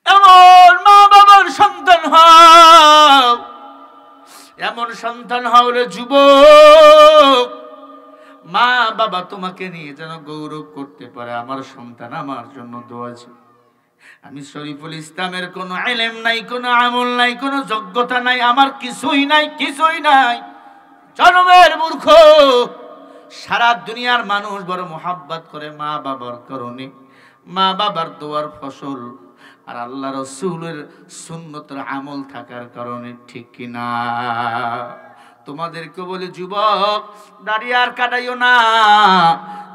Speaker 1: এমন মা বাবার সন্তান হও, এমন সন্তান হলে যুবক, মা বাবা তোমাকে নিয়ে যেন গৌরব করতে পারে। আমার সন্তান আমার জন্য দোয়া আছে। আমি শরীফুল ইসলামের কোনো ইলম নাই, কোনো আমল নাই, কোনো যোগ্যতা নাই, আমার কিছুই নাই, কিছুই নাই, জন্মের মূর্খ। সারা দুনিয়ার মানুষ বড় মোহাব্বত করে মা বাবার কারণে, মা বাবার দোয়ার ফসল, আর আল্লাহ রাসূলের সুন্নতের আমল থাকার কারণে, ঠিক কিনা? তোমাদেরকে বলে যুবক, দাড়ি আর কাটাইও না,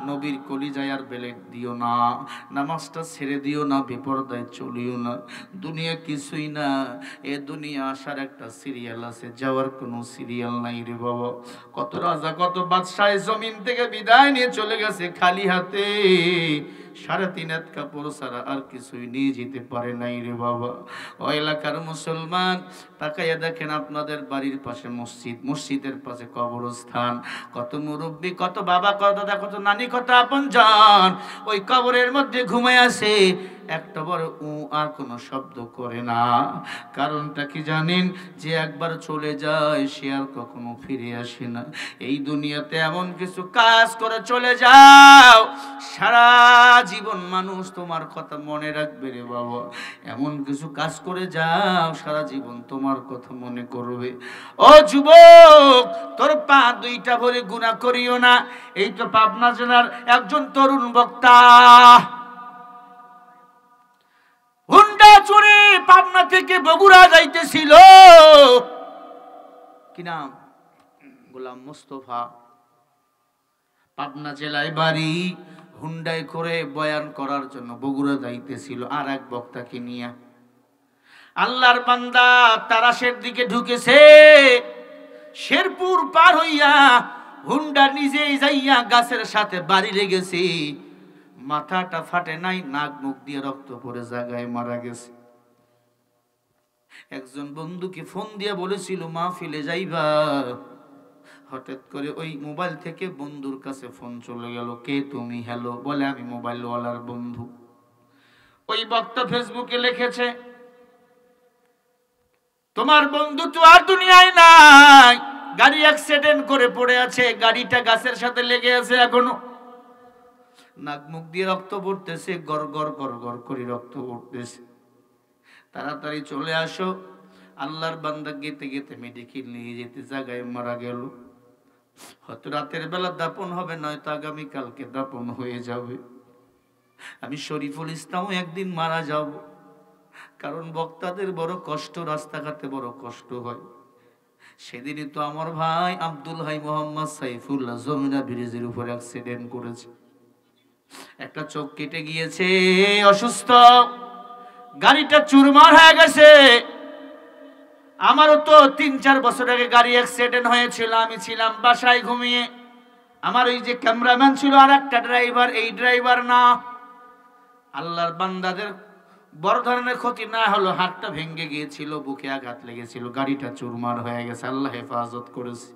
Speaker 1: নবীর কলিজায় আর বেলেট দিও না, নামাজটা ছেড়ে দিও না, বিপর্দায় চলিও না। দুনিয়া কিছুই না, এ দুনিয়া আসার একটা সিরিয়াল আছে, যাওয়ার কোনো সিরিয়াল নাই রে বাবা। কত রাজা কত বাদশাহ জমিন থেকে বিদায় নিয়ে চলে গেছে খালি হাতে, 3.5 হাত কাপড় ছাড়া আর কিছুই নিয়ে যেতে পারে নাই রে বাবা। ও এলাকার মুসলমান, তাকাইয়া দেখেন আপনাদের বাড়ির পাশে মসজিদ, মসজিদের পাশে কবরস্থান, কত মুরব্বী, কত বাবা, কত দাদা, কত নানি, কত আপনজন ওই কবরের মধ্যে ঘুমায় আছে, একটা বড় আর কোনো শব্দ করে না। কারণটা কি জানেন? যে একবার চলে যায় সে আর কখনো ফিরে আসে না। এই দুনিয়াতে এমন কিছু কাজ করে চলে যাও, সারা জীবন মানুষ তোমার কথা মনে রাখবে রে বাবা। এমন কিছু কাজ করে যাও, সারা জীবন তোমার কথা মনে করবে। ও যুবক, তোর পা দুইটা ভরে গুনাহ করিও না। এই তো পাবনা জেলার একজন তরুণ বক্তা, হুন্ডা চুরি পাবনা থেকে বগুড়া যাইতেছিল, কি নাম? গোলাম মোস্তফা। পাবনা জেলায় বাড়ি, হুন্ডায় করে বয়ান করার জন্য বগুড়া যাইতেছিল আর এক বক্তাকে নিয়ে। আল্লাহর বান্দা তারাশের দিকে ঢুকেছে, শেরপুর পার হইয়া হুন্ডা নিজেই যাইয়া গাছের সাথে বাড়ি লেগেছে, মাথাটা ফাটে নাই, নাক মুখ দিয়ে রক্ত পড়ে জায়গায় মারা গেছে। একজন বন্ধুকে ফোন দিয়ে বলেছিল মাহফিলে যাইবা, হঠাৎ করে ওই মোবাইল থেকে বন্ধুর কাছে ফোন চলে গেল, কে তুমি? হ্যালো, বলে আমি মোবাইলওয়ালার বন্ধু। ওই বক্তা ফেসবুকে লিখেছে, তোমার বন্ধু তো আর দুনিয়ায় নাই, গাড়ি অ্যাক্সিডেন্ট করে পড়ে আছে, গাড়িটা গাছের সাথে লেগে আছে এখনো। নাক মুখ দিয়ে রক্ত পড়তেছে, গড় গড় গড় গড় করে রক্ত পড়তেছে। তাড়াতাড়ি চলে আসো। আল্লাহর বান্দা গেতে গেতে মেডিকেল নিয়ে যেতে জায়গায় মারা গেল। হয়তো রাতের বেলা দাপন হবে, নয়তো আগামীকালকে দাপন হয়ে যাবে। আমি শরীফুল ইসলামও একদিন মারা যাব, কারণ বক্তাদের বড় কষ্ট, রাস্তাঘাটে বড় কষ্ট হয়। সেদিনই তো আমার ভাই আব্দুল হাই মোহাম্মদ সাইফুল্লাহ যমুনা ব্রিজের উপর অ্যাক্সিডেন্ট করেছে। একটা চোখ কেটে গিয়েছে, অসুস্থ, গাড়িটা চুরমার হয়ে গেছে। আমারও তো 3-4 বছর আগে গাড়ি অ্যাক্সিডেন্ট হয়েছিল, আমি ছিলাম বাসায় ঘুমিয়ে। আমার ওই যে ক্যামেরাম্যান ছিল আর একটা ড্রাইভার, এই ড্রাইভার না। আল্লাহর বান্দাদের বড় ধরনের ক্ষতি না হলো, হাতটা ভেঙে গিয়েছিল, বুকে আঘাত লেগেছিল, গাড়িটা চুরমার হয়ে গেছে, আল্লাহ হেফাজত করেছে।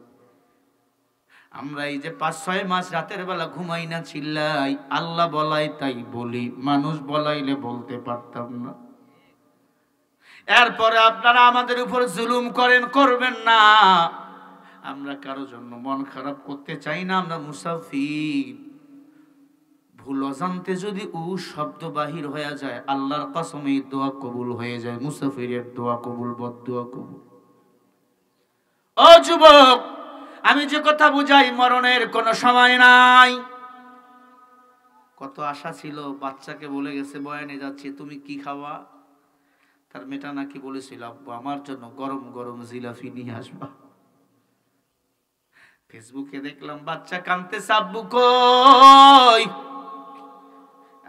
Speaker 1: আমরা এই যে 5-6 মাস রাতের বেলা ঘুমাই না, চিল্লাই, আল্লাহ বলাই তাই বলি, মানুষ বলাইলে বলতে পারতাম না। এরপরে আপনারা আমাদের উপর জুলুম করেন, করবেন না। আমরা কারো জন্য মন খারাপ করতে চাই না, আমরা মুসাফির। ভুল অজান্তে যদি উ শব্দ বাহির হয়ে যায়, আল্লাহর কসমে দোয়া কবুল হয়ে যায়। মুসাফিরের দোয়া কবুল, বদদোয়া কবুল। ও যুবক, আমি যে কথা বুঝাই, মরণের কোনো সময় নাই। কত আশা ছিল, বাচ্চাকে বলে গেছে বয়ানে যাচ্ছি, তুমি কি খাওয়া? তার মেয়েটা নাকি বলেছিল, আব্বু আমার জন্য গরম গরম জিলাপি নিয়ে আসবা। ফেসবুকে দেখলাম বাচ্চা কাঁদতেছে, আব্বু কই?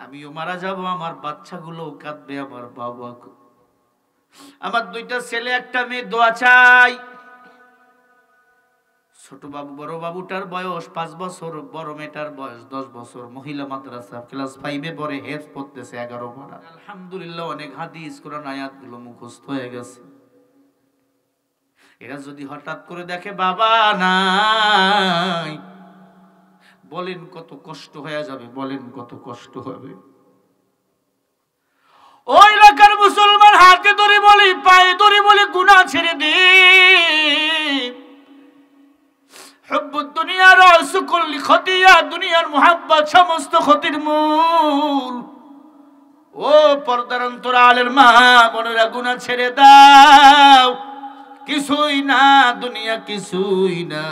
Speaker 1: আমিও মারা যাব, আমার বাচ্চাগুলো কাঁদবে, আমার বাবা। আমার 2টা ছেলে, একটা মেয়ে, দোয়া চাই। ছোট বাবু, বড় বাবুটার বয়স 5 বছর, বড় মেয়েটার বয়স 10 বছর। মহিলা মাদ্রাসা, ক্লাস 5-এ পড়ে, হেফজ পড়তেছে 11 পারা। আলহামদুলিল্লাহ, অনেক হাদিস কোরআন আয়াতগুলো মুখস্থ হয়ে গেছে। এরা যদি হঠাৎ করে দেখে বাবা নাই, বলেন কত কষ্ট হয়ে যাবে, বলেন কত কষ্ট হবে। ওই এলাকার মুসলমান হাতে ধরে বলি, পায়ে ধরে বলি, গুনাহ ছেড়ে দিন। হুব্বুদ দুনিয়া রাসু কুল্লি খতিয়া, দুনিয়ার মুহাব্বত সমস্ত ক্ষতির মূল। ও পর্দার অন্তরালের মা বোনেরা, গুনাহ ছেড়ে দাও। কিছুই না, দুনিয়া কিছুই না।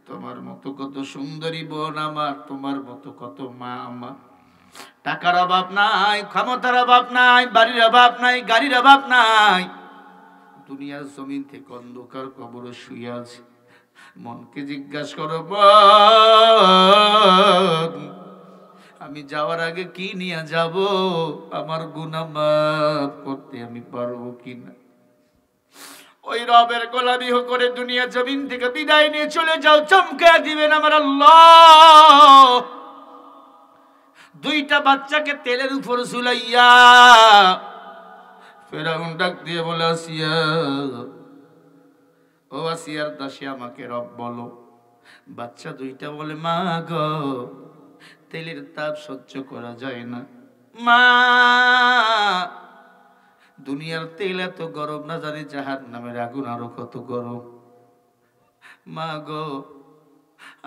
Speaker 1: তোমার মতো কত সুন্দরী বোন আমার, তোমার মতো কত মা আমার। টাকার অভাব নাই, ক্ষমতার অভাব নাই, বাড়ির অভাব নাই, গাড়ির অভাব নাই। দুনিয়ার জমিন থেকে অন্ধকার কবরে শুয়ে আছে। মনকে জিজ্ঞাসা করো, আমি যাওয়ার আগে কি নিয়ে যাব? আমার গুনাহ মাফ করতে আমি পারবো কিনা? ওই রবের গোলামি করে দুনিয়া জমিন থেকে বিদায় নিয়ে চলে যাও, চমকে দিবেন আমার আল্লাহ। 2টা বাচ্চাকে তেলের উপর ঝুলাইয়া ফেরাউন ডাক দিয়ে বলে, আসিয়া, ও আসিয়ার দাসী, আমাকে রব বলো। বাচ্চা 2টা বলে, মা গো, তেলের তাপ সহ্য করা যায় না। মা, দুনিয়ার তেল এত গরম না, জানি জাহান্নামের আগুন আরো কত গরম। মা গো,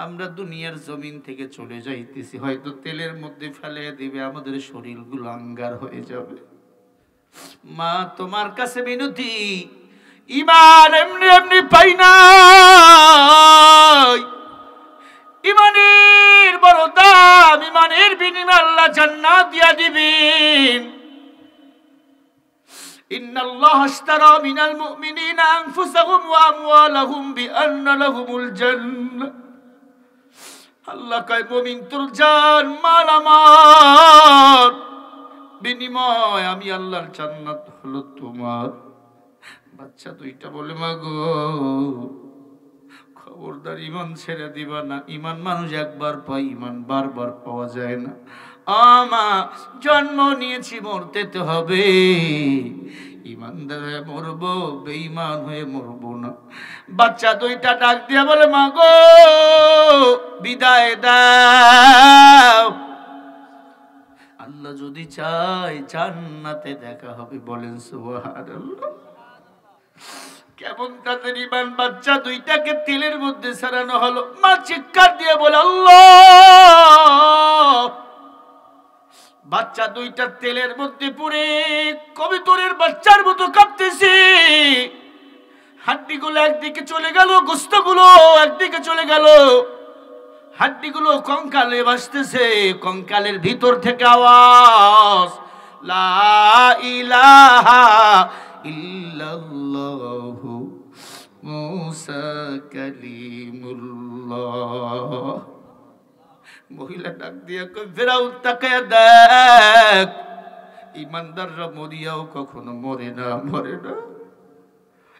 Speaker 1: আমরা দুনিয়ার জমিন থেকে চলে যাইতেছি, হয়তো তেলের মধ্যে ফেলে দিবে, আমাদের শরীরগুলো আঙ্গার হয়ে যাবে। মা, তোমার কাছে মিনতি, ঈমান এমনি এমনি পাই না, ঈমানের বড় দাম। ঈমানের বিনিময়ে আল্লাহ জান্নাত দিয়া দিবেন। ইন্নাল্লাহ আশতারা মিনাল মুমিনিনা আনফুসাহুম ওয়া আমওয়ালাহুম বিআন্না লাহুমুল জান্নাহ। আল্লাহ কয়, মুমিন তোর জান মাল আমার বিনিময় আমি আল্লাহর জান্নাত হলো তোমার। বাচ্চা 2টা বলে, মা গো, খবরদার ঈমান ছেড়ে দিবা না। ঈমান মানুষ একবার পায়, ঈমান বারবার পাওয়া যায় না। আমা, জন্ম নিয়েছি, মরতে তো হবে। ঈমানদার হয়ে মরবো, বেঈমান হয়ে মরবো না। বাচ্চা 2টা ডাক দিয়া বলে, মা গো, বিদায় দাও। আল্লাহ যদি চায় জান্নাতে দেখা হবে, বলেন সুবহানাল্লাহ। কেমন তাদের ইমান। বাচ্চা দুইটাকে তেলের মধ্যে ছাড়ানো হলো। মা চিৎকার দিয়ে বলে আল্লাহ। বাচ্চা দুইটা তেলের মধ্যে পড়ে কবিতরের বাচ্চার মতো কাঁপতেছে। হাড্ডিগুলো একদিকে চলে গেল, গোস্তগুলো একদিকে চলে গেল, হাড্ডিগুলো কঙ্কালে ভাসতেছে। কঙ্কালের ভিতর থেকে আওয়াজ, লা ইলাহা ইল্লাল্লাহু মুসা কালিমুল্লাহ। মহিলা ডাক দিয়া কই, ফেরাউন তাকায়া দেখ, ইমানদাররা মরিয়াও কখনো মরে না, মরে না।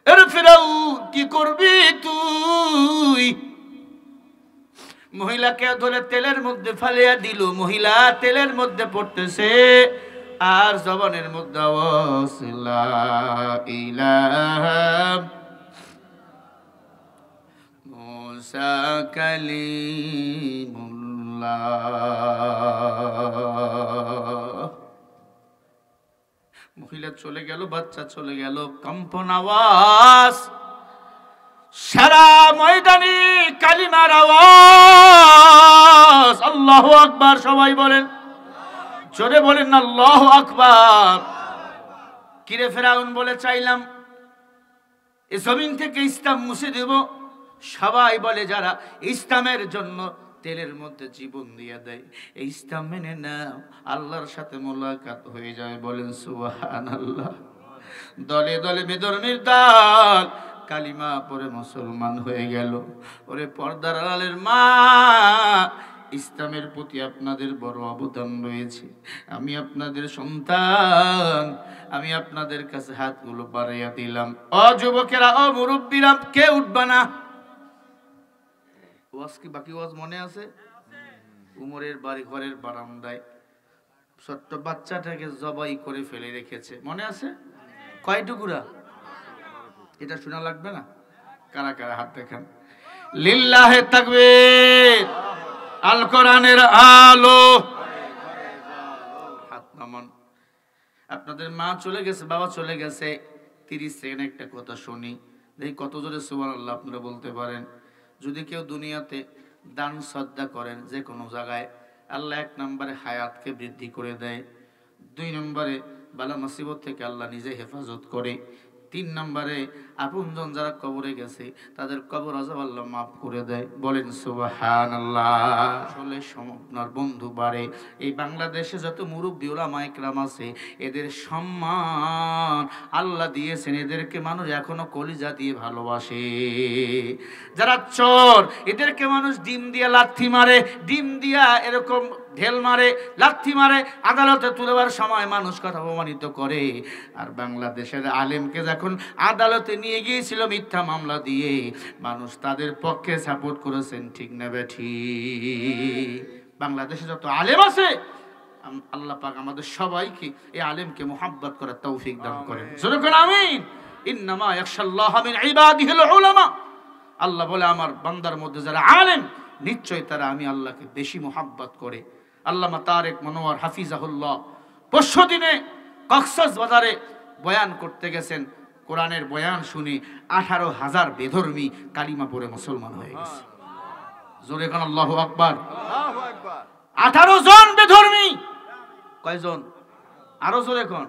Speaker 1: আরে ফেরাউন কি করবি তুই? মহিলাকে ধরে তেলের মধ্যে ফালিয়া দিল। মহিলা তেলের মধ্যে পড়তেছে আর জবানের মধ্যে আওয়াজ, লা ইলাহা মুসা কালিমুল্লাহ। মহিলা চলে গেল, বাচ্চা চলে গেল। কম্পন আওয়াজ, সারা ময়দানে কালিমার আওয়াজ। আল্লাহু আকবার। সবাই বলেন, জোরে বলেন আল্লাহু আকবার। কিরে ফেরাউন বলে, চাইলাম এই জমিন থেকে ইসলাম মুছে দেব। সবাই বলে যারা ইসলামের জন্য তেলের মধ্যে জীবন দিয়ে দেয়, এই ইসলাম মেনে নাও, আল্লাহর সাথে মোলাকাত হয়ে যায়। বলেন সুবহানাল্লাহ। দলে দলে বেদরমির দল কালিমা পড়ে মুসলমান হয়ে গেল। ওরে পর্দার আড়ালের মা, ইসলামের প্রতি আপনাদের বড় অবদান রয়েছে। আমি আপনাদের সন্তান, আমি আপনাদের কাছে হাতগুলো বাড়াইয়া দিলাম। ও যুবকেরা, ও মুরব্বীরা, কে উঠবা না? ওয়াজ কি বাকি ওয়াজ মনে আছে? উমরের বাড়ি ঘরের বারান্দায় ছোট্ট বাচ্চাটাকে জবাই করে ফেলে রেখেছে, মনে আছে? কয় টুকুরা? এটা শোনা লাগবে না? কারা কারা হাত দেখান। লিল্লাহে তাকবীর। আল কোরআনের আলো। হাত নামান। আপনাদের মা চলে গেছে, বাবা চলে গেছে, 30 সেকেন্ড একটা কথা শুনি, দেখি কত জোরে সুবহানাল্লাহ আপনারা বলতে পারেন। যদি কেউ দুনিয়াতে দান শ্রদ্ধা করেন যে কোনো জায়গায়, আল্লাহ 1 নম্বরে হায়াতকে বৃদ্ধি করে দেয়, 2 নম্বরে বালা মুসিবত থেকে আল্লাহ নিজে হেফাজত করে, 3 নম্বরে আপনজন যারা কবরে গেছে তাদের কবর আযাব আল্লাহ মাফ করে দেয়। বলেন সুবহানাল্লাহ। আসলে আপনার বন্ধু বাড়ে। এই বাংলাদেশে যত মুরব্বি উলামা ইকরাম আছে, এদের সম্মান আল্লাহ দিয়েছেন, এদেরকে মানুষ এখনো কলিজা দিয়ে ভালোবাসে। যারা চোর, এদেরকে মানুষ ডিম দিয়ে লাথি মারে, ডিম দিয়া এরকম ঢেল মারে, লাথি মারে, আদালতে তুলবার সময় মানুষ কথা অপমানিত করে। আর বাংলাদেশের আলেমকে যখন আদালতে নিয়ে গিয়েছিল মিথ্যা মামলা দিয়ে, মানুষ তাদের পক্ষে সাপোর্ট করেছেন। ঠিক না বেঠি? বাংলাদেশে যত আলেম আছে, আল্লাহ পাক আমাদের সবাইকে এই আলেমকে মুহাব্বত করার তৌফিক দান করেন। জোরে বলেন আমিন। ইন্নামা ইয়াখশাল্লাহ মিন ইবাদিহিল উলামা। আল্লাহ বলে, আমার বান্দার মধ্যে যারা আলেম, নিশ্চয় তারা আমি আল্লাহকে বেশি মুহাব্বত করে। আল্লামা তারেক মনোয়ার হাফিজাহুল্লাহ পরশুদিনে কক্সবাজারে বয়ান করতে গেছেন। কোরআনের বয়ান শুনে 18,000 বেধর্মী কালিমা পড়ে মুসলমান হয়ে গেছে। জোরে কোন আল্লাহু আকবার। 18 জন বেধর্মী। কয়জন? আরো জোরে কোন।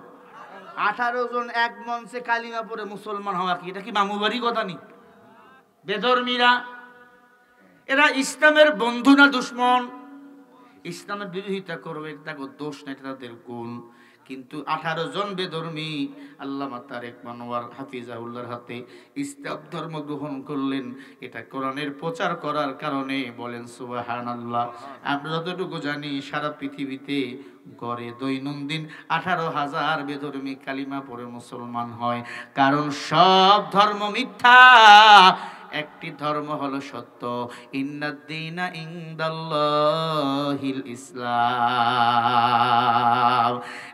Speaker 1: 18 জন এক মঞ্চে কালিমা পড়ে মুসলমান হওয়া কি এটা কি মামুবাড়ি কথা নি? বেধর্মীরা এরা ইসলামের বন্ধু না দুশমন? ইসলামের বিরোধিতা করবে, তাকে দোষ নাই, তাদের গুণ। কিন্তু 18 জন বেধর্মী আল্লামা তারেক মনোয়ার হাফিজাহুল্লাহর হাতে ইসলাম ধর্ম গ্রহণ করলেন। এটা কোরআনের প্রচার করার কারণে। বলেন সুবহানাল্লাহ। আমরা যতটুকু জানি সারা পৃথিবীতে গড়ে দৈনন্দিন 18,000 বেধর্মী কালিমা পড়ে মুসলমান হয়। কারণ সব ধর্ম মিথ্যা, একটি ধর্ম হলো সত্য। ইন্নাদ-দীনা ইনদাল্লাহিল ইসলাম।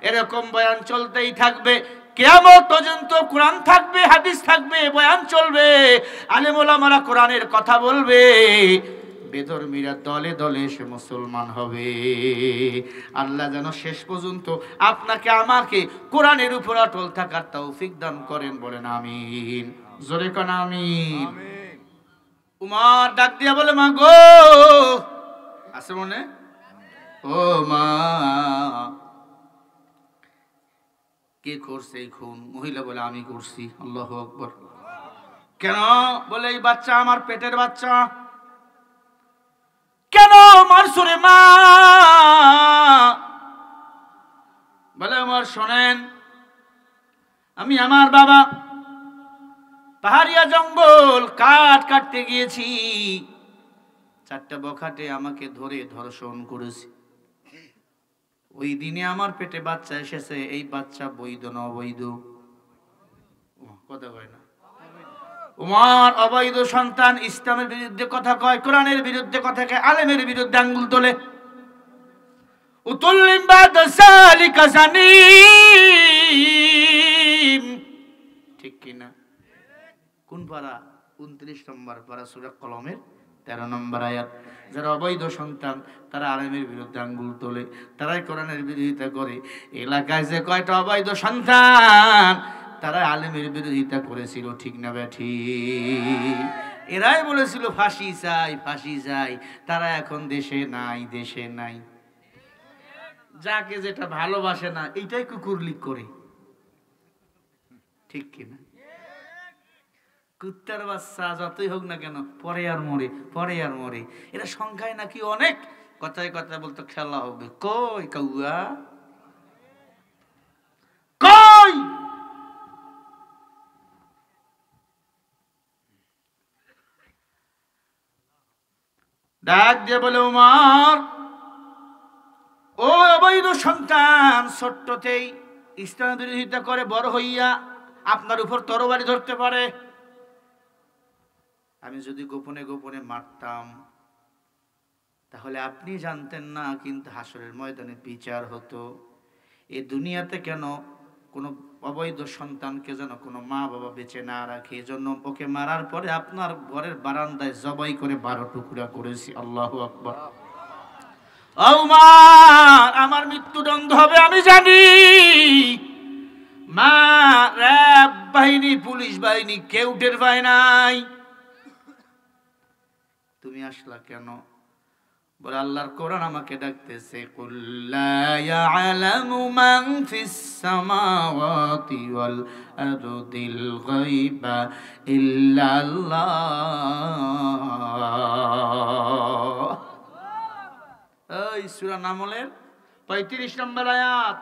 Speaker 1: এরকম বয়ান চলতেই থাকবে কিয়ামত পর্যন্ত। কোরআন থাকবে, হাদিস থাকবে, বয়ান চলবে, আলেম ওলামারা কোরআনের কথা বলবে, বেধর্মীরা দলে দলে এসে মুসলমান হবে। আল্লাহ যেন শেষ পর্যন্ত আপনাকে আমাকে কোরআনের উপর অটল থাকার তৌফিক দান করেন। বলেন আমিন। জোরে কোন আমিন। উমর ডাক দিয়া বলে, মা গো, আছে মনে? ও মা, কে করছে এই খুন? মহিলা বলে, আমি করছি। আল্লাহু আকবার। কেন? বলে, এই বাচ্চা আমার পেটের বাচ্চা। কেন মারছো রে মা? বলে, আমার শোনেন, আমি আমার বাবা পাহাড়িয়া জঙ্গল কাঠ কাটতে গিয়েছি, 4টা বখাটে আমাকে ধরে ধর্ষণ করেছে। ওই দিনে আমার পেটে বাচ্চা এসেছে। এই বাচ্চা বৈধ না অবৈধ? কথা কয় না। উমর অবৈধ সন্তান, ইসলামের বিরুদ্ধে কথা কয়, কোরআনের বিরুদ্ধে কথা কয়, আলেমের বিরুদ্ধে আঙ্গুল তোলে। উতুল্লিম বাদ সালিকা জানিম, ঠিক কিনা? কোন পারা? 29 নম্বর পারা সূরা কলমের 13 নম্বর আয়াত। যারা অবৈধ সন্তান তারা আলেমের বিরুদ্ধে আঙ্গুল তোলে, তারাই কোরআনের বিরোধিতা করে। এলাকায় যে কয়টা অবৈধ সন্তান তারা আলেমের বিরোধিতা করেছিল, ঠিক না বেঠি? এরাই বলেছিল ফাঁসি চাই, ফাঁসি চাই। তারা এখন দেশে নাই, দেশে নাই। যাকে যেটা ভালোবাসে না এইটাই কুকুর লিক করে, ঠিক কিনা? কুত্তার বাচ্চা যতই হোক না কেন, পরে আর মরে, পরে আর মরে। এরা সংখ্যায় নাকি অনেক। কথায় কথায় বলতো খেলা হবে। কই কাউয়া, কই? ডাক দিয়ে বলে, উমর, ও অবৈধ সন্তান, ছোট্টতেই ইসলামের বিরোধিতা করে বড় হইয়া আপনার উপর তরবারি ধরতে পারে। আমি যদি গোপনে গোপনে মারতাম তাহলে আপনি জানতেন না, কিন্তু হাসরের ময়দানে বিচার হতো। এই দুনিয়াতে কেন কোনো অবৈধ সন্তানকে যেন কোনো মা বাবা বেঁচে না রাখে, এজন্য ওকে মারার পরে আপনার ঘরের বারান্দায় জবাই করে 12 টুকরা করেছি। আল্লাহু আকবার। আমার মৃত্যুদণ্ড হবে আমি জানি। মা, র্যাব বাহিনী, পুলিশ বাহিনী কেউ টের পায় নাই। তুমি আসলা কেন? বলে, আল্লাহর কোরআন আমাকে ডাকতেছে, কুল লা ইয়ালামু মান ফিস সামাওয়াতি ওয়াল আরদিল গায়বা ইল্লাল্লাহ। এই সূরা নামলের 35 নম্বর আয়াত।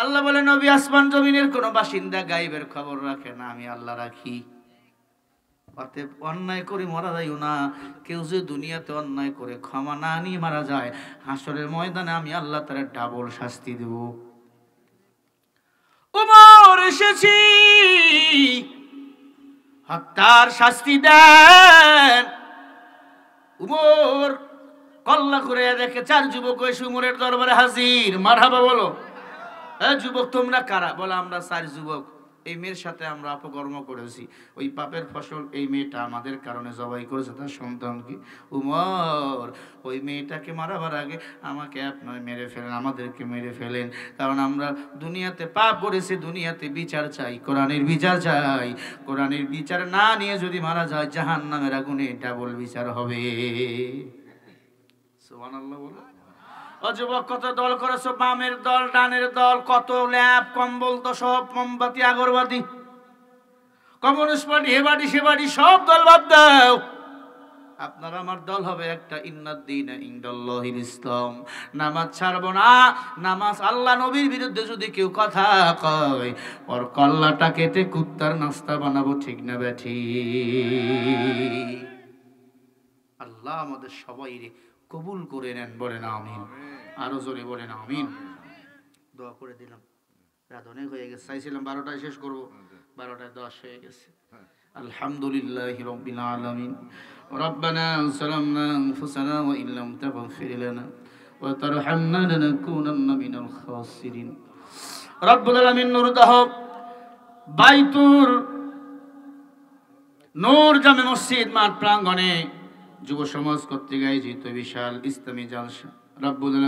Speaker 1: আল্লাহ বলে, নবী, আসমান জমিনের কোন বাসিন্দা গায়বের খবর রাখে না, আমি আল্লাহ রাখি। অতএব অন্যায় করে মারা যাইও না। কেউ যে দুনিয়াতে অন্যায় করে ক্ষমা না নিয়ে মারা যায়, হাসরের ময়দানে আমি আল্লাহ তার ডাবল শাস্তি দেব। ওমর, এসেছি, হত্যার শাস্তি দেন। উমর কল্লা করে দেখে 4 যুবক এসে উমরের দরবারে হাজির। মারহাবা বলো। হ্যাঁ যুবক, তোমরা কারা? বলে, আমরা 4 যুবক। এই মেয়ের সাথে আমরা অপকর্ম করেছি, ওই পাপের ফসল এই মেয়েটা আমাদের কারণে জবাই করেছে তার সন্তানকে। উমর, ওই মেয়েটাকে মারাবার আগে আমাকে আপনারা মেরে ফেলেন, আমাদেরকে মেরে ফেলেন, কারণ আমরা দুনিয়াতে পাপ করেছি, দুনিয়াতে বিচার চাই, কোরআনের বিচার চাই। কোরআনের বিচার না নিয়ে যদি মারা যায়, জাহান্নামের আগুনে ডাবল বিচার হবে। সুবহানাল্লাহ বলো। ও যুবক, কত দল করেছো? বামের দল, ডানের দল, কত ল্যাব কম্বল, তো সব মোমবাতি আগরবাতি, কমিউনিস্ট পার্টি, এ বাড়ি সে বাড়ি, সব দল বাদ দাও। আপনার আমার দল হবে একটা, ইন্নাদ-দীনা ইনদাল্লাহিল ইসলাম। নামাজ ছাড়বো না। নামাজ, আল্লাহ নবীর বিরুদ্ধে যদি কেউ কথা কয়, ওর কল্লাটা কেটে কুত্তার নাস্তা বানাবো, ঠিক না বেঠি? আল্লাহ আমাদের সবাই কবুল করে নেন, বলেন আমিন। আরো জোরে বলেন আমিন। দোয়া করে দিলাম, রাত অনেক হয়ে গেছে। চাইছিলাম 12টায় শেষ করবো, 12টায় 10 হয়ে গেছে। আলহামদুলিল্লাহি রাব্বিল আলামিন। রব্বানা যালামনা আনফুসানা ওয়া ইল্লাম তাগফির লানা ওয়া তারহামনা লানাকুনান্না মিনাল খাসিরিন। রব্বুল আলামিন নূর দাহ বাইতুর নূর জামে মসজিদ মাঠ প্রাঙ্গণে যুব সমাজ কর্তৃক আয়োজিত বিশাল ইসলামী জালসা, রব্বুল আলামিন